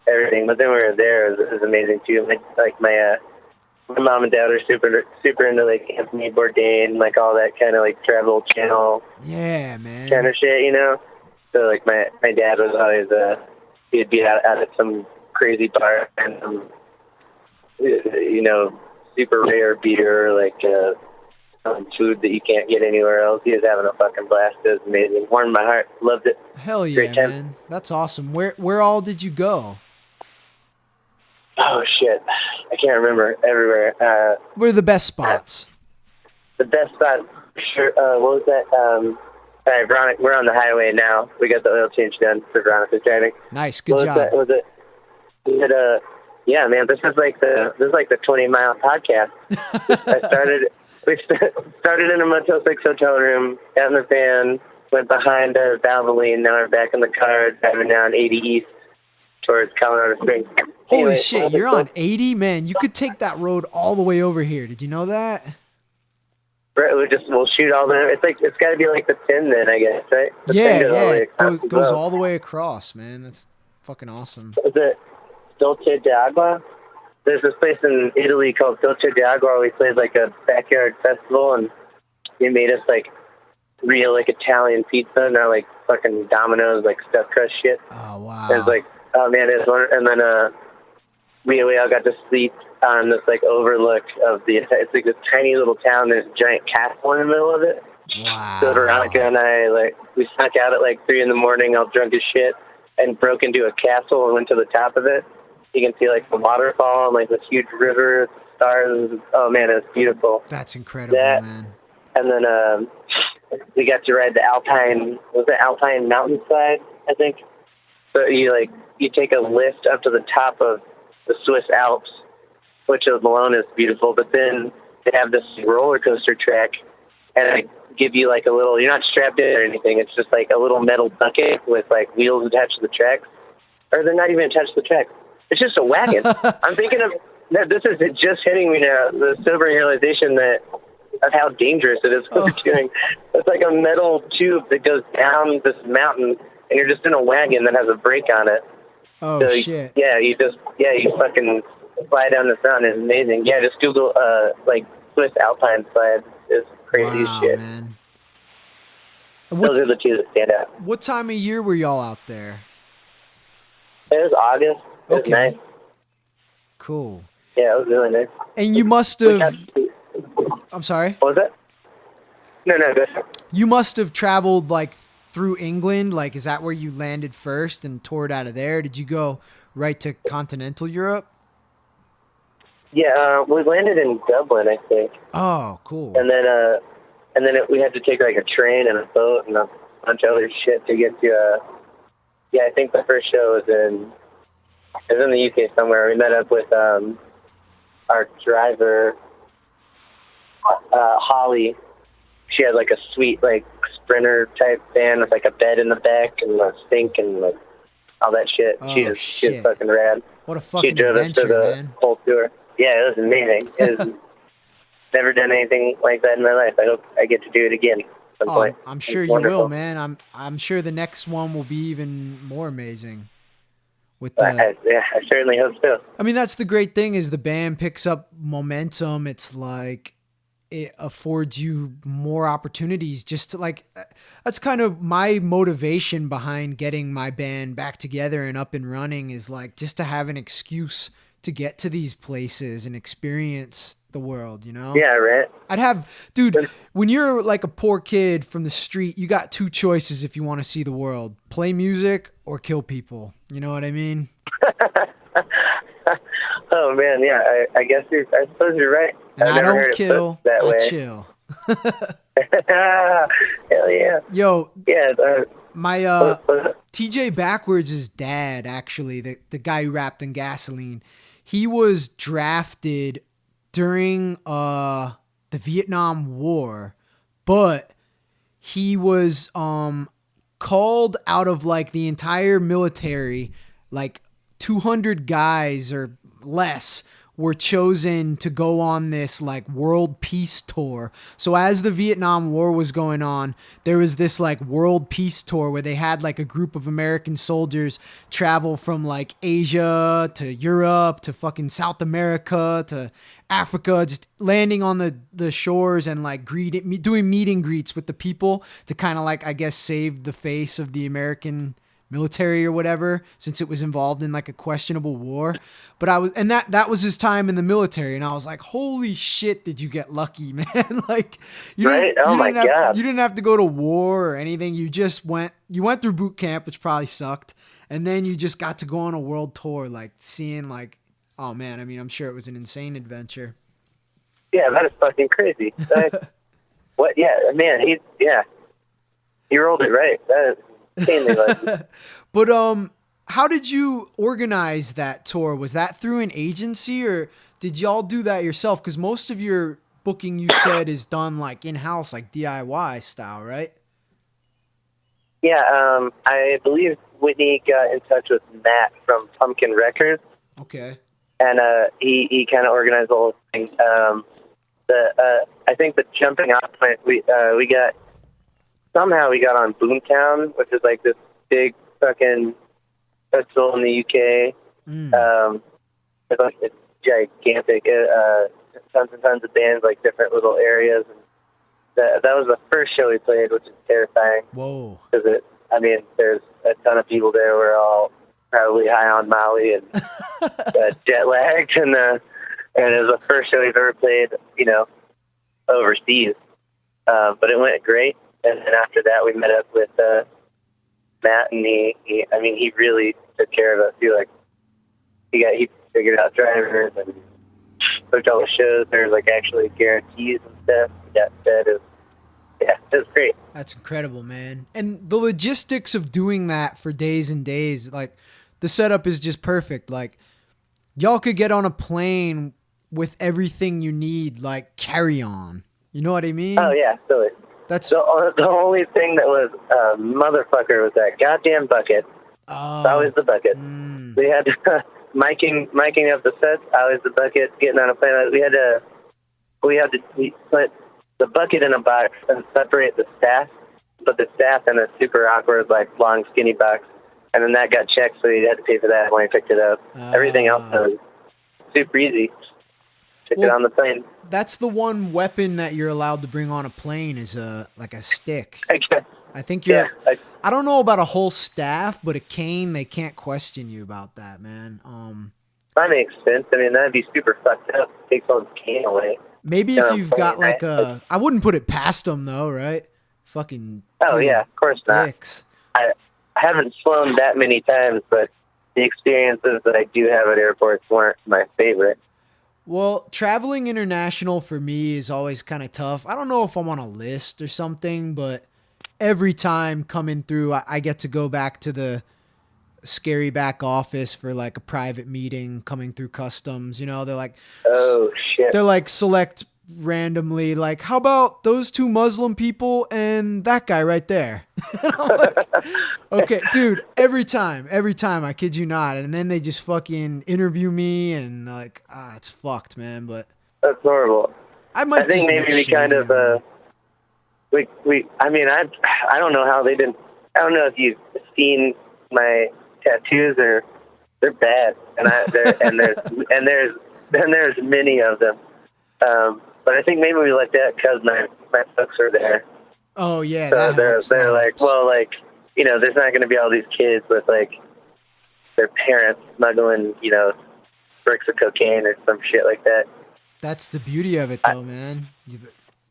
everything. But then we were there, it was amazing too. My mom and dad are super into like Anthony Bourdain, like all that kind of like travel channel. Yeah, man. Kind of shit, So like my dad was always he'd be out at some crazy bar and super rare beer, like some food that you can't get anywhere else. He was having a fucking blast. It was amazing. Warmed my heart. Loved it. Hell yeah, man. That's awesome. Where all did you go? Oh shit, I can't remember. Everywhere. Where are the best spots? The best spot, sure. What was that? All right, Veronica, we're on the highway now. We got the oil change done for Veronica's driving. Nice, good job. Was it? Yeah, man. This is like the 20-mile podcast. We started in a Motel 6 hotel room, got in the van, went behind Belvidere. Now we're back in the car, driving down 80 East towards Colorado Springs. Holy shit, you're on 80? Man, you could take that road all the way over here. Did you know that? We'll shoot all the. It's got to be like the 10 then, I guess, right? It goes all the way across, man. That's fucking awesome. Is it Dolce de Agua? there's this place in Italy called Dolce d'Agua where we played like a backyard festival, and they made us like real like Italian pizza, not like fucking Domino's like stuffed crust shit. Oh wow! It was like, oh man, it's wonderful. And then we all got to sleep on this like overlook of it's like this tiny little town. There's a giant castle in the middle of it. Wow! So Veronica and I we snuck out at like 3 a.m, all drunk as shit, and broke into a castle and went to the top of it. You can see like the waterfall and like this huge river, stars. Oh man, it was beautiful. That's incredible, man. And then we got to ride the Alpine mountainside, I think. So you take a lift up to the top of the Swiss Alps, which alone is beautiful. But then they have this roller coaster track, and they give you like a little. You're not strapped in or anything. It's just like a little metal bucket with like wheels attached to the tracks, or they're not even attached to the tracks. It's just a wagon. I'm thinking of that. This is just hitting me now. The sobering realization of how dangerous it is what they're doing. It's like a metal tube that goes down this mountain, and you're just in a wagon that has a brake on it. Oh, so, shit. You fucking fly down this mountain. It's amazing. Yeah, just Google, like, Swiss Alpine slide. It's crazy as shit. Man. Those are the two that stand out. What time of year were y'all out there? It was August. It was nice. Cool. Yeah, it was really nice. And you must have... I'm sorry? What was that? No, go ahead. You must have traveled, like, through England. Like, is that where you landed first and toured out of there? Did you go right to continental Europe? Yeah, we landed in Dublin, I think. Oh, cool. And then we had to take, like, a train and a boat and a bunch of other shit to get to, I think the first show was in the UK somewhere. We met up with our driver, Holly. She had like a sweet like Sprinter type van with like a bed in the back and a sink and like all that shit. Oh, she was fucking rad. What a fucking She drove adventure, us to the man. whole tour. Yeah, it was amazing. It was never done anything like that in my life. I hope I get to do it again at some point. I'm sure you will, man. I'm sure the next one will be even more amazing. I certainly hope so. I mean, that's the great thing is the band picks up momentum. It's like it affords you more opportunities just to like, that's kind of my motivation behind getting my band back together and up and running is like just to have an excuse to get to these places and experience the world, you know? Yeah, right. Dude, when you're like a poor kid from the street, you got two choices if you want to see the world: play music or kill people. You know what I mean? Oh man, yeah. I suppose you're right. And I don't kill, I chill. Hell yeah. Yo, yeah. My TJ Backwards' dad, actually, the guy who rapped in Gasoline, he was drafted during the Vietnam War, but he was called out of like the entire military, like 200 guys or less were chosen to go on this like world peace tour. So as the Vietnam War was going on, there was this like world peace tour where they had like a group of American soldiers travel from like Asia to Europe to fucking South America to Africa, just landing on the shores and like doing meet and greets with the people to kind of like, I guess, save the face of the American military or whatever, since it was involved in like a questionable war. But that was his time in the military, and I was like, holy shit, did you get lucky, man? Like, you didn't have to go to war or anything. You just went through boot camp, which probably sucked, and then you just got to go on a world tour, like seeing like, oh man, I mean, I'm sure it was an insane adventure. Yeah, that is fucking crazy. What? Yeah, man, he rolled it right. That is But how did you organize that tour? Was that through an agency or did y'all do that yourself? Because most of your booking, you said, is done like in-house, like DIY style, right? Yeah, I believe Whitney got in touch with Matt from Pumpkin Records. Okay. And he kind of organized the whole thing. I think the jumping off point, we got on Boomtown, which is like this big fucking festival in the UK. It's like gigantic, tons and tons of bands, like different little areas. And that was the first show we played, which is terrifying. Whoa. Because there's a ton of people there. We're all probably high on Molly and jet lagged, and it was the first show we've ever played, overseas. But it went great. And then after that, we met up with Matt, and he really took care of us. He figured out drivers and booked all the shows. There's like actually guarantees and stuff. We got fed. It was great. That's incredible, man. And the logistics of doing that for days and days, like the setup is just perfect. Like y'all could get on a plane with everything you need, like carry on. You know what I mean? Oh yeah, totally. That's the only thing that was motherfucker was that goddamn bucket. It's always the bucket. We had miking up the sets. Always the bucket. Getting on a plane. We put the bucket in a box and separate the staff. Put the staff in a super awkward, like long skinny box, and then that got checked, so you had to pay for that when he picked it up. Everything else was super easy. Took it on the plane. That's the one weapon that you're allowed to bring on a plane is a stick. I think you're. Yeah, I don't know about a whole staff, but a cane, they can't question you about that, man. That makes sense. I mean, that'd be super fucked up. Take someone's cane away. Maybe if you've got like a, I wouldn't put it past them though, right? Fucking. Oh yeah, of course dicks. not. I haven't flown that many times, but the experiences that I do have at airports weren't my favorite. Well, traveling international for me is always kind of tough. I don't know if I'm on a list or something, but every time coming through, I get to go back to the scary back office for like a private meeting coming through customs. They're like, oh shit. They're like select randomly, like, how about those two Muslim people and that guy right there? I'm like, okay, dude, every time, I kid you not. And then they just fucking interview me and like, it's fucked, man. But that's horrible. I think maybe we kind of, I don't know how they didn't, I don't know if you've seen my tattoos or they're bad. And there's many of them. But I think maybe we like that because my folks are there. Oh yeah. So they're like, well, like, there's not going to be all these kids with like their parents smuggling, bricks of cocaine or some shit like that. That's the beauty of it, though, man.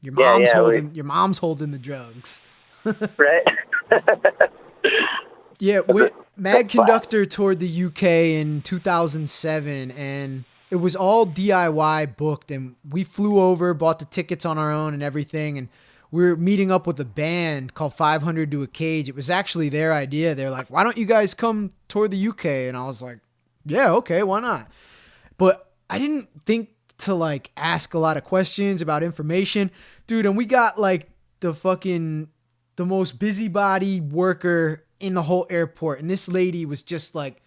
Your mom's holding the drugs, right? Yeah, Mad Conductor toured the UK in 2007, and it was all DIY booked, and we flew over, bought the tickets on our own and everything, and we were meeting up with a band called 500 to a Cage. It was actually their idea. They're like, why don't you guys come tour the UK? And I was like, yeah, okay, why not? But I didn't think to like ask a lot of questions about information. Dude, and we got like the most busybody worker in the whole airport. And this lady was just like,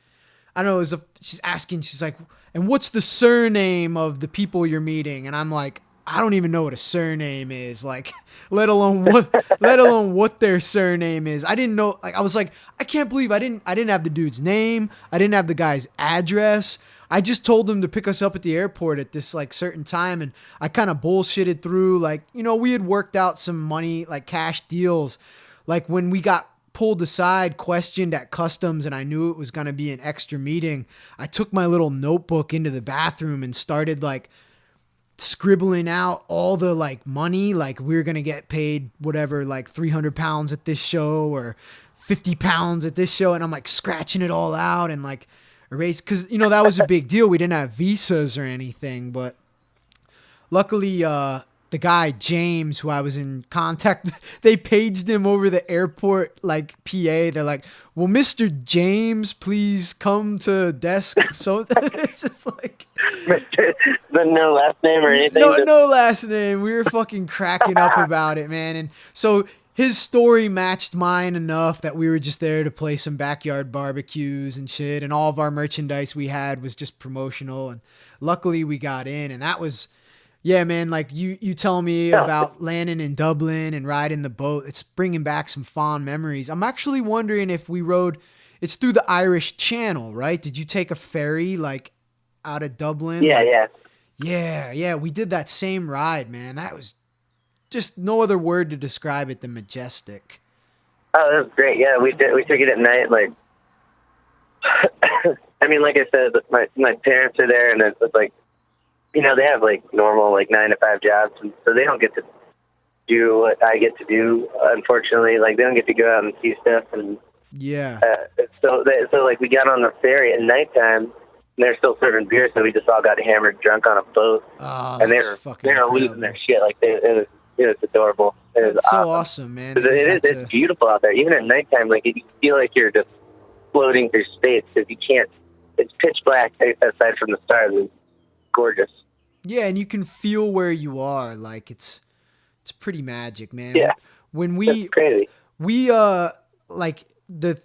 I don't know, she's asking, she's like, and what's the surname of the people you're meeting? And I'm like, I don't even know what a surname is, like, let alone what their surname is. I didn't know, like, I was like, I can't believe I didn't have the dude's name. I didn't have the guy's address. I just told him to pick us up at the airport at this like certain time. And I kind of bullshitted through, like, we had worked out some money, like cash deals. Like when we got pulled aside, questioned at customs, and I knew it was going to be an extra meeting, I took my little notebook into the bathroom and started like scribbling out all the like money, like we were going to get paid whatever, like 300 pounds at this show or 50 pounds at this show. And I'm like scratching it all out and like erase, because that was a big deal. We didn't have visas or anything, but luckily the guy James, who I was in contact, they paged him over the airport like PA. They're like, will Mr. James please come to desk? So it's just like but no last name or anything. No last name. We were fucking cracking up about it, man. And so his story matched mine enough that we were just there to play some backyard barbecues and shit. And all of our merchandise we had was just promotional. And luckily we got in, and that was, yeah, man, like you tell me about landing in Dublin and riding the boat. It's bringing back some fond memories. I'm actually wondering if we rode, it's through the Irish Channel, right? Did you take a ferry like out of Dublin. Yeah, like, yeah. Yeah. We did that same ride, man. That was just no other word to describe it than majestic. Oh, that was great. Yeah, we took it at night. Like, I mean, like I said, my parents are there, and it was like, you know, they have like normal like 9-to-5 jobs, and so they don't get to do what I get to do. Unfortunately, like they don't get to go out and see stuff, and Yeah. so like we got on the ferry at nighttime, and they're still serving beer, so we just all got hammered drunk on a boat, Oh, and they that's were incredible. losing their shit. Like it was adorable. It was That's so awesome. awesome, man. It's beautiful out there. Even at nighttime, like you feel like you're just floating through space because you can't. It's pitch black aside from the stars. It's gorgeous. Yeah, and you can feel where you are. Like it's pretty magic, man. Yeah. When It's crazy. we like the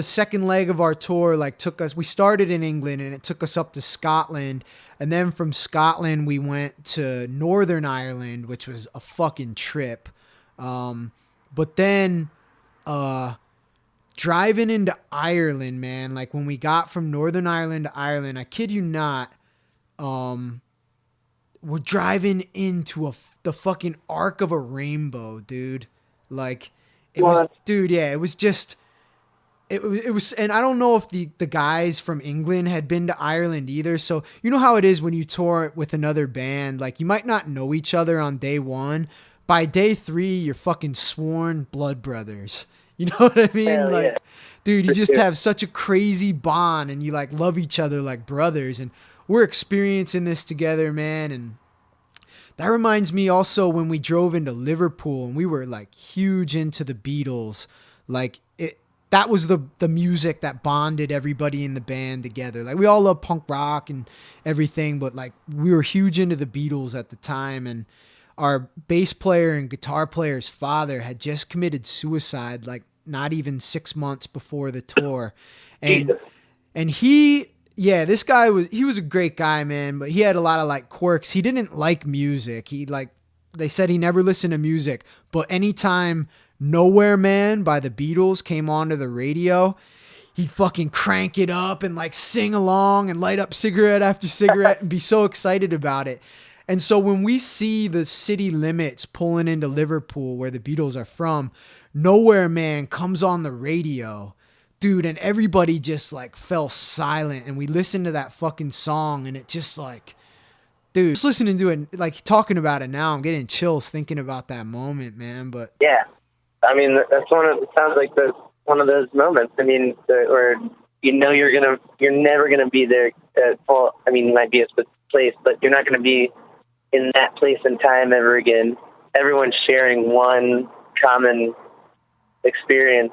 second leg of our tour like we started in England and it took us up to Scotland, and then from Scotland we went to Northern Ireland, which was a fucking trip. But then driving into Ireland, man, like when we got from Northern Ireland to Ireland, I kid you not, we're driving into the fucking arc of a rainbow, dude. Like it was, dude. Yeah, it was just, it was, and I don't know if the guys from England had been to Ireland either. So you know how it is when you tour with another band, like you might not know each other on day one. By day 3, you're fucking sworn blood brothers. You know what I mean? Hell like, yeah. dude, you For just sure. have such a crazy bond and you like love each other like brothers. And we're experiencing this together, man. And that reminds me also when we drove into Liverpool and we were like huge into the Beatles. Like that was the music that bonded everybody in the band together. Like we all love punk rock and everything, but like we were huge into the Beatles at the time. And our bass player and guitar player's father had just committed suicide, like not even 6 months before the tour. Jesus. And this guy was a great guy, man, but he had a lot of like quirks. He didn't like music. They said he never listened to music, but anytime Nowhere Man by the Beatles came onto the radio, he'd fucking crank it up and like sing along and light up cigarette after cigarette and be so excited about it. And so when we see the City Limits pulling into Liverpool, where the Beatles are from, Nowhere Man comes on the radio, dude, and everybody just like fell silent. And we listened to that fucking song, and it just like, dude, just listening to it, like talking about it now, I'm getting chills thinking about that moment, man. But Yeah, I mean that's it sounds like one of those moments. I mean, where you know you're never gonna be there. Well, I mean, it might be a place, but you're not gonna be in that place and time ever again. Everyone's sharing one common experience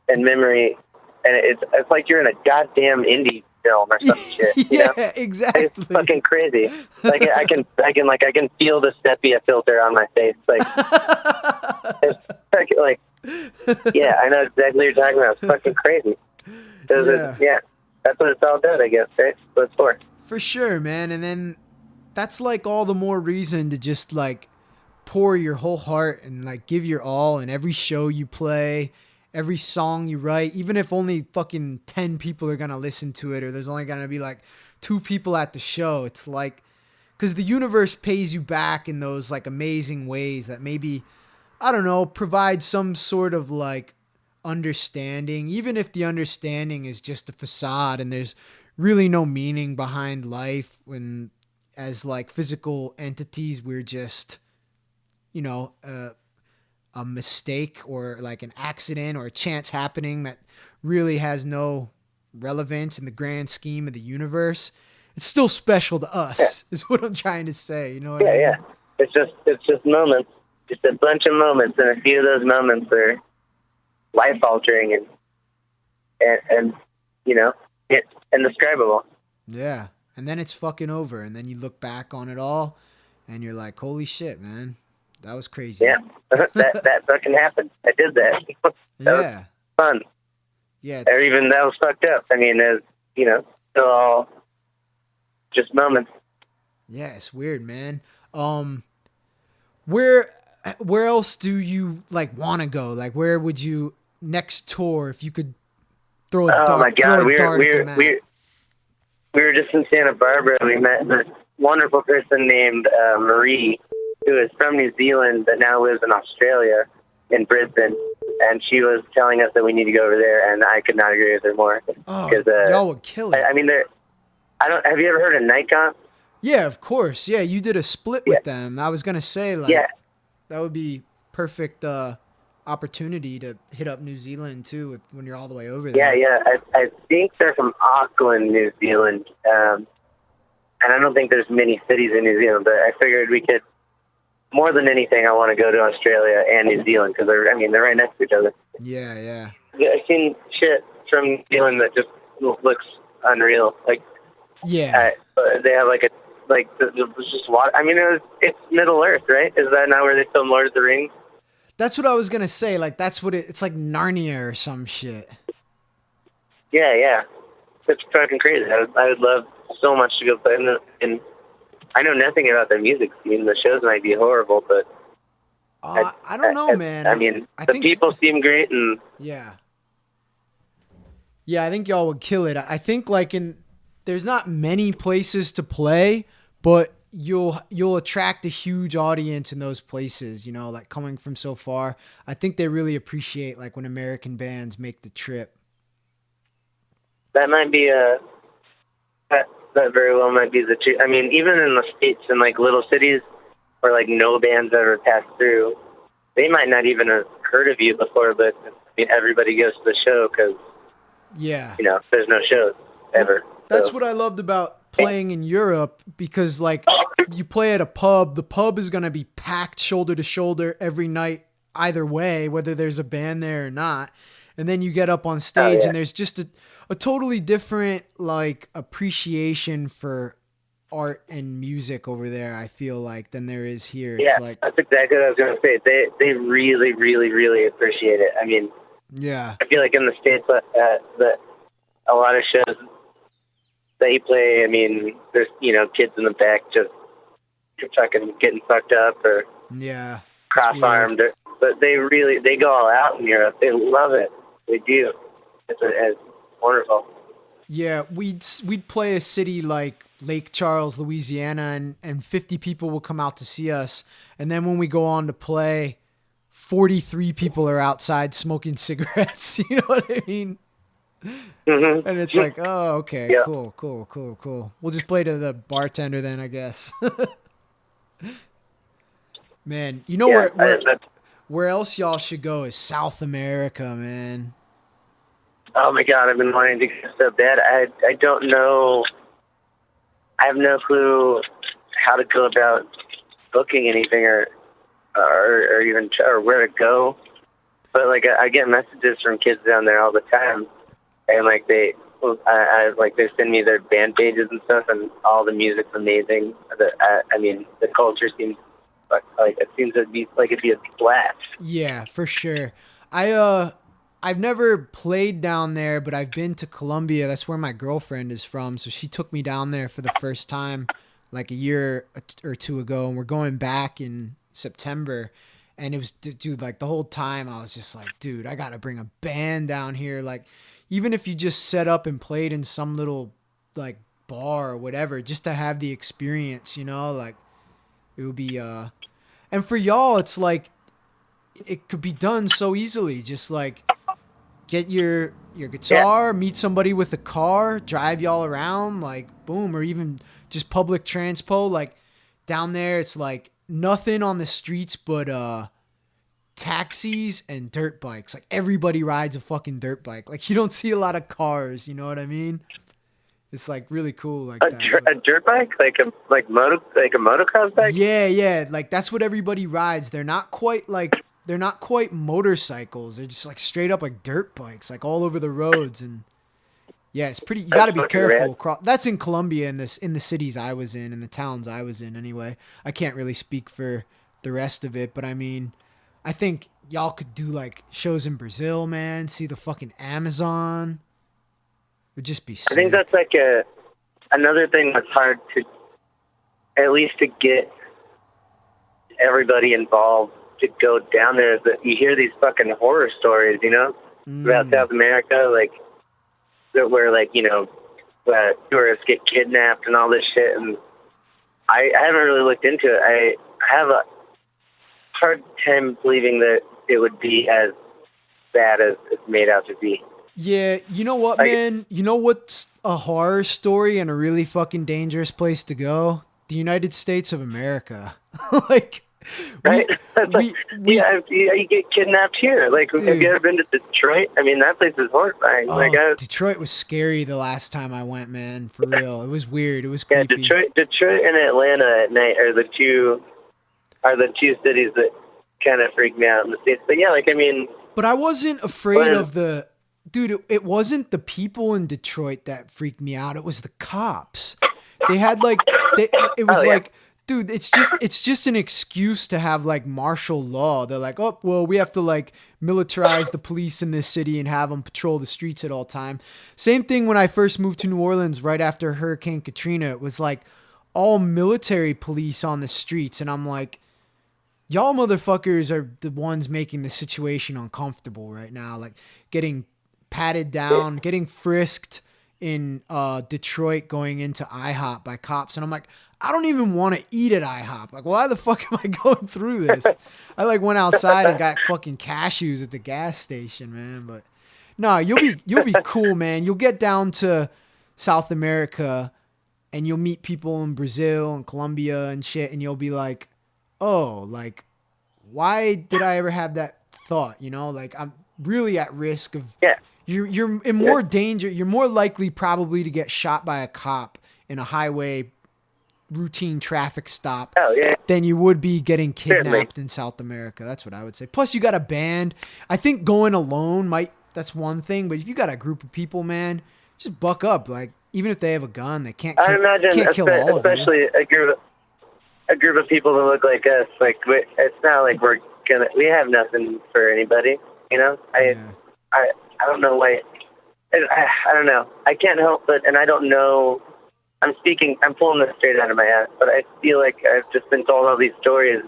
and memory, and it's like you're in a goddamn indie film or some shit. You yeah, know? exactly. It's fucking crazy. Like I can feel the sepia filter on my face. Like it's like yeah, I know exactly what you're talking about. It's fucking crazy. Yeah, that's what it's all about, I guess. Right? That's what it's for. For sure, man. And then that's like all the more reason to just like pour your whole heart and like give your all in every show you play, every song you write, even if only fucking 10 people are going to listen to it, or there's only going to be like 2 people at the show. It's like, cause the universe pays you back in those like amazing ways that maybe, I don't know, provide some sort of like understanding, even if the understanding is just a facade and there's really no meaning behind life. When as like physical entities, we're just, you know, a mistake or like an accident or a chance happening that really has no relevance in the grand scheme of the universe. It's still special to us, is what I'm trying to say. You know what I mean? Yeah. It's just moments, just a bunch of moments, and a few of those moments are life altering and you know, it's indescribable. Yeah. And then it's fucking over. And then you look back on it all and you're like, holy shit, man. That was crazy. Yeah. that fucking happened. I did that. That was fun. Yeah. Or even that was fucked up. I mean, it's, you know, still all just moments. Yeah, it's weird, man. Where else do you like want to go? Like, where would you next tour if you could throw a dart? Oh my God, throw a dart at the map? we were just in Santa Barbara, and we met this wonderful person named Marie, who is from New Zealand but now lives in Australia, in Brisbane. And she was telling us that we need to go over there, and I could not agree with her more. Oh, y'all would kill it. I mean, have you ever heard of Nikon? Yeah, of course. Yeah, you did a split with them. I was gonna say, like, that would be perfect opportunity to hit up New Zealand too when you're all the way over there. Yeah. I think they're from Auckland, New Zealand, and I don't think there's many cities in New Zealand. But I figured we could. More than anything, I want to go to Australia and New Zealand because they're right next to each other. Yeah. I've seen shit from New Zealand that just looks unreal. Like, they have there's just water. I mean, it's Middle Earth, right? Is that not where they film Lord of the Rings? That's what I was gonna say. Like, that's what it's like, Narnia or some shit. Yeah. It's fucking crazy. I would love so much to go play in. I know nothing about their music scene. The shows might be horrible, but I don't know, man. I mean, the people seem great, and yeah, I think y'all would kill it. I think there's not many places to play, but you'll attract a huge audience in those places. You know, like coming from so far, I think they really appreciate like when American bands make the trip. That might be that very well might be the truth. I mean, even in the States, in like little cities where like no bands ever pass through, they might not even have heard of you before, but I mean, everybody goes to the show because, there's no shows ever. That's what I loved about playing in Europe, because like you play at a pub, the pub is going to be packed shoulder to shoulder every night, either way, whether there's a band there or not. And then you get up on stage and there's just a totally different like appreciation for art and music over there, I feel like, than there is here. Yeah, it's like, that's exactly what I was going to say. They really, really, really appreciate it. I mean, I feel like in the States that a lot of shows that you play, I mean, there's, kids in the back just fucking getting fucked up or cross-armed. But they go all out in Europe. They love it. They do. It's wonderful. Yeah, we'd play a city like Lake Charles, Louisiana, and 50 people will come out to see us. And then when we go on to play, 43 people are outside smoking cigarettes. You know what I mean? Mm-hmm. And it's like, oh, okay, cool. We'll just play to the bartender then, I guess. Man, you know where else y'all should go is South America, man. Oh my God, I've been wanting to go so bad. I don't know. I have no clue how to go about booking anything or even where to go. But like I get messages from kids down there all the time, and like they send me their band pages and stuff, and all the music's amazing. I mean, the culture seems like it seems to be like it'd be a blast. Yeah, for sure. I've never played down there, but I've been to Colombia. That's where my girlfriend is from. So she took me down there for the first time like a year or two ago, and we're going back in September. And it was, dude, like the whole time I was just like, dude, I got to bring a band down here. Like, even if you just set up and played in some little like bar or whatever, just to have the experience, like it would be, and for y'all, it's like, it could be done so easily. Just like get your guitar, meet somebody with a car, drive y'all around, like boom, or even just public transpo. Like down there, it's like nothing on the streets but taxis and dirt bikes. Like everybody rides a fucking dirt bike. Like you don't see a lot of cars. You know what I mean? It's like really cool. Like a dirt bike, like a motocross bike. Yeah. Like that's what everybody rides. They're not quite motorcycles. They're just like straight up like dirt bikes, like all over the roads. And yeah, it's pretty. You got to be careful. That's in Colombia, in the cities I was in the towns I was in. Anyway, I can't really speak for the rest of it, but I mean, I think y'all could do like shows in Brazil, man. See the fucking Amazon. It would just be sick. I think that's like another thing that's hard to, at least to get everybody involved to go down there, is that you hear these fucking horror stories, about South America, like where like tourists get kidnapped and all this shit, and I haven't really looked into it. I have a hard time believing that it would be as bad as it's made out to be. Yeah, you know what, man? You know what's a horror story and a really fucking dangerous place to go? The United States of America. Like, right? You get kidnapped here. Like, dude, have you ever been to Detroit? I mean, that place is horrifying. Oh, Detroit was scary the last time I went, man. For real, it was weird. It was creepy. Yeah, Detroit and Atlanta at night are the two cities that kind of freak me out in the States. But yeah, like, I mean, but I wasn't afraid of the dude. It wasn't the people in Detroit that freaked me out. It was the cops. They had like, it was like, dude, it's just an excuse to have like martial law. They're like, oh, well, we have to like militarize the police in this city and have them patrol the streets at all time. Same thing when I first moved to New Orleans right after Hurricane Katrina. It was like all military police on the streets. And I'm like, y'all motherfuckers are the ones making the situation uncomfortable right now. Like getting patted down, getting frisked in Detroit going into IHOP by cops. And I'm like, I don't even want to eat at IHOP. Like, why the fuck am I going through this? I like went outside and got fucking cashews at the gas station, man. But no, you'll be cool, man. You'll get down to South America and you'll meet people in Brazil and Colombia and shit. And you'll be like, oh, like, why did I ever have that thought? You know, like I'm really at risk of, you're in more danger. You're more likely probably to get shot by a cop in a highway routine traffic stop than you would be getting kidnapped in South America. That's what I would say. Plus you got a band. I think going alone that's one thing, but if you got a group of people, man, just buck up. Like even if they have a gun, they can't kill all of you. Especially a group of people that look like us. Like it's not like we have nothing for anybody, you know? I don't know why. I don't know. I can't help but, and I don't know. I'm pulling this straight out of my ass, but I feel like I've just been told all these stories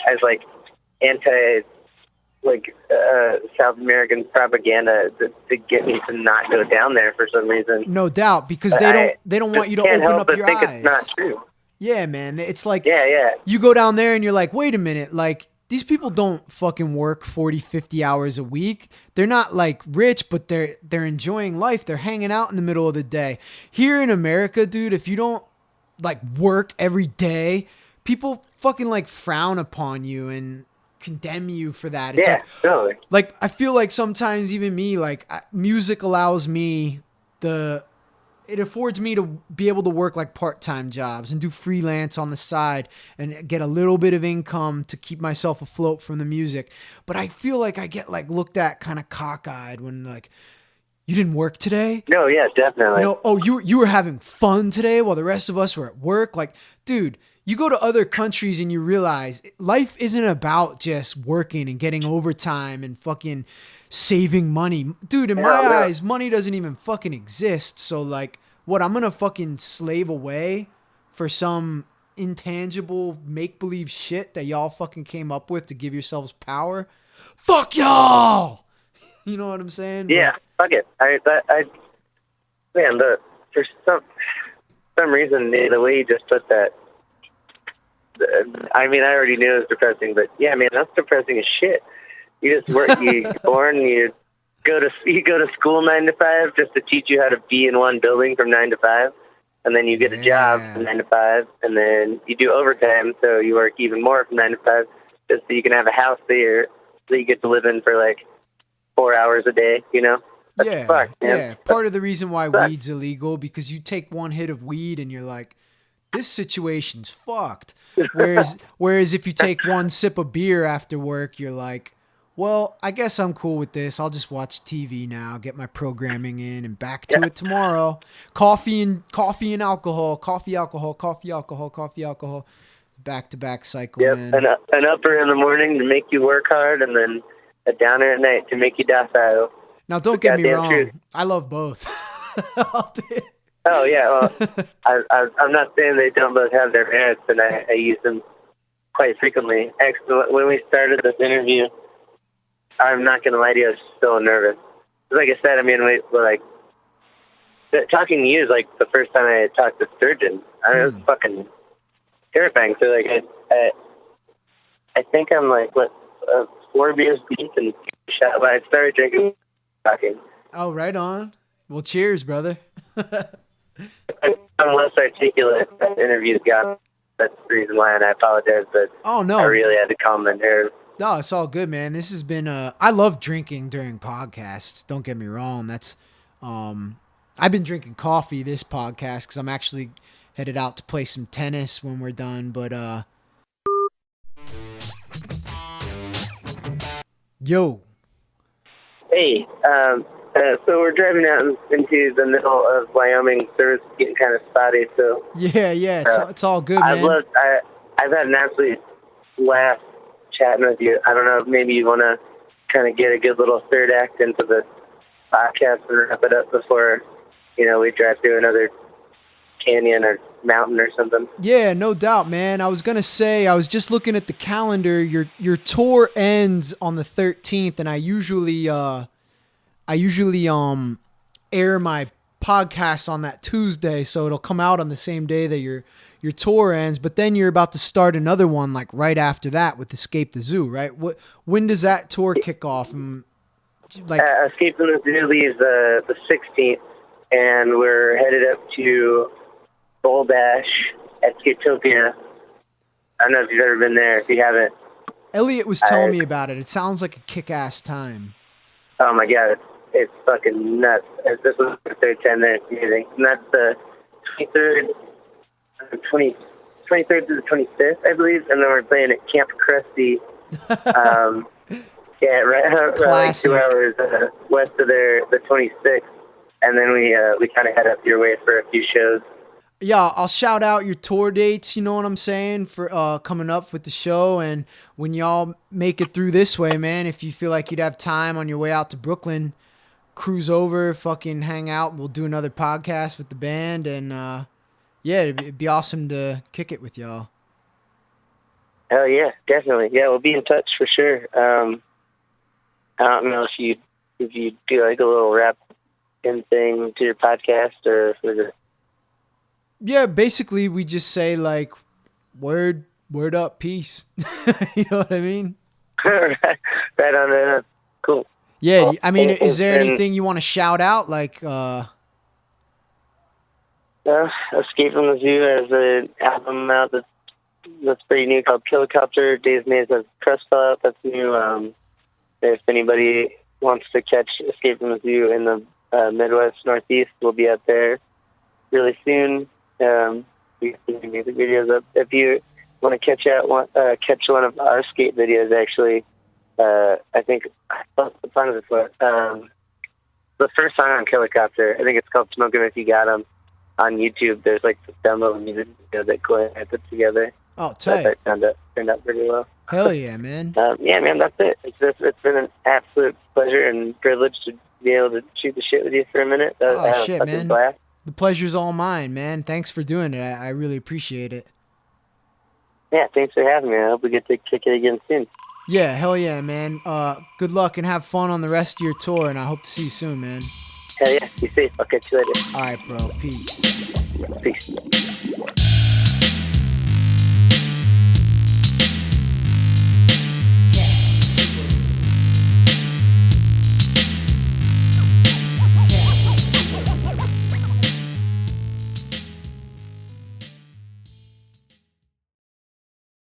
as like South American propaganda to get me to not go down there for some reason. No doubt, because they don't want you to open up your eyes. It's not true. Yeah, man. It's like, you go down there and you're like, wait a minute, like, these people don't fucking work 40, 50 hours a week. They're not like rich, but they're enjoying life. They're hanging out in the middle of the day. Here in America, dude, if you don't like work every day, people fucking like frown upon you and condemn you for that. It's totally. Like, I feel like sometimes even me, like music allows me it affords me to be able to work like part-time jobs and do freelance on the side and get a little bit of income to keep myself afloat from the music. But I feel like I get like looked at kind of cockeyed when like, you didn't work today? No, yeah, definitely. You know, oh, you were having fun today while the rest of us were at work. Like, dude, you go to other countries and you realize life isn't about just working and getting overtime and fucking saving money. Dude, in my eyes, money doesn't even fucking exist. So like, what, I'm gonna fucking slave away for some intangible make-believe shit that y'all fucking came up with to give yourselves power? Fuck y'all! You know what I'm saying? Yeah, fuck it. For some reason, the way you just put that, I mean, I already knew it was depressing, but yeah, man, that's depressing as shit. You just work, you're born, you go to school 9 to 5 just to teach you how to be in one building from 9 to 5, and then you get a job from 9 to 5, and then you do overtime, so you work even more from 9 to 5, just so you can have a house there that you get to live in for like 4 hours a day, you know? That's fucked, man. Yeah. Part of the reason why weed's illegal, because you take one hit of weed and you're like, this situation's fucked. Whereas if you take one sip of beer after work, you're like, well, I guess I'm cool with this. I'll just watch TV now, get my programming in, and back to it tomorrow. Coffee and alcohol, coffee, alcohol, back-to-back cycle. Yep, man. An upper in the morning to make you work hard, and then a downer at night to make you docile. Now, don't get me wrong. I love both. Oh, yeah. Well, I'm not saying they don't both have their merits, and I use them quite frequently. Actually, when we started this interview, I'm not going to lie to you, I was so nervous. Like I said, I mean, we're like, talking to you is like the first time I talked to Sturgeon. I mean, it was fucking terrifying. So like, I think I'm like, 4 beers deep and shot. But I started drinking, talking. Oh, right on. Well, cheers, brother. I'm less articulate than interviews got. That's the reason why, and I apologize, but oh no, I really had to calm my nerves. No, it's all good, man. This has been I love drinking during podcasts. Don't get me wrong. That's I've been drinking coffee this podcast because I'm actually headed out to play some tennis when we're done. But yo, hey, so we're driving out into the middle of Wyoming. Service is getting kind of spotty, so yeah, it's all good, man. I've had an absolute blast chatting with you. I don't know, maybe you want to kind of get a good little third act into the podcast and wrap it up before, we drive through another canyon or mountain or something. Yeah, no doubt, man. I was gonna say, I was just looking at the calendar. Your tour ends on the 13th, and I usually air my podcast on that Tuesday, so it'll come out on the same day that your tour ends. But then you're about to start another one like right after that with Escape the Zoo, right? When does that tour kick off? Escape from the Zoo leaves the 16th, and we're headed up to Bull Dash at Skatopia. I don't know if you've ever been there. If you haven't, Elliott was telling me about it. It sounds like a kick-ass time. Oh my god, it's fucking nuts. This was the third time there. It's amazing. And that's the 23rd to the 25th, I believe. And then we're playing at Camp Krusty. Yeah, right like 2 hours west of there, the 26th. And then we kind of head up your way for a few shows. Yeah, I'll shout out your tour dates, you know what I'm saying, for coming up with the show. And when y'all make it through this way, man, if you feel like you'd have time on your way out to Brooklyn, cruise over, fucking hang out. We'll do another podcast with the band. And, yeah, it'd be awesome to kick it with y'all. Hell yeah, definitely. Yeah, we'll be in touch for sure. I don't know if you do like a little wrap-in thing to your podcast, or if it. Yeah, basically we just say like, word up, peace. You know what I mean? Right on. Cool. Yeah, I mean, is there anything you want to shout out? Like, Escape from the Zoo has an album out that's pretty new called Helicopter. Daze has Crossfault. That's new. If anybody wants to catch Escape from the Zoo in the Midwest, Northeast, we'll be out there really soon. We have music videos up. If you want to catch one of our skate videos, actually, I think the first song on Helicopter, I think it's called "Smoke 'Em If You Got 'Em." On YouTube, there's like this demo music video that Clay and I put together. Oh, tight. That turned out pretty well. Hell yeah, man. Yeah, man, that's it. It's been an absolute pleasure and privilege to be able to shoot the shit with you for a minute. Shit, man. Blast. The pleasure's all mine, man. Thanks for doing it. I really appreciate it. Yeah, thanks for having me. I hope we get to kick it again soon. Yeah, hell yeah, man. Good luck and have fun on the rest of your tour, and I hope to see you soon, man. Hell yeah. Be safe. I'll catch you later. All right, bro. Peace. Peace.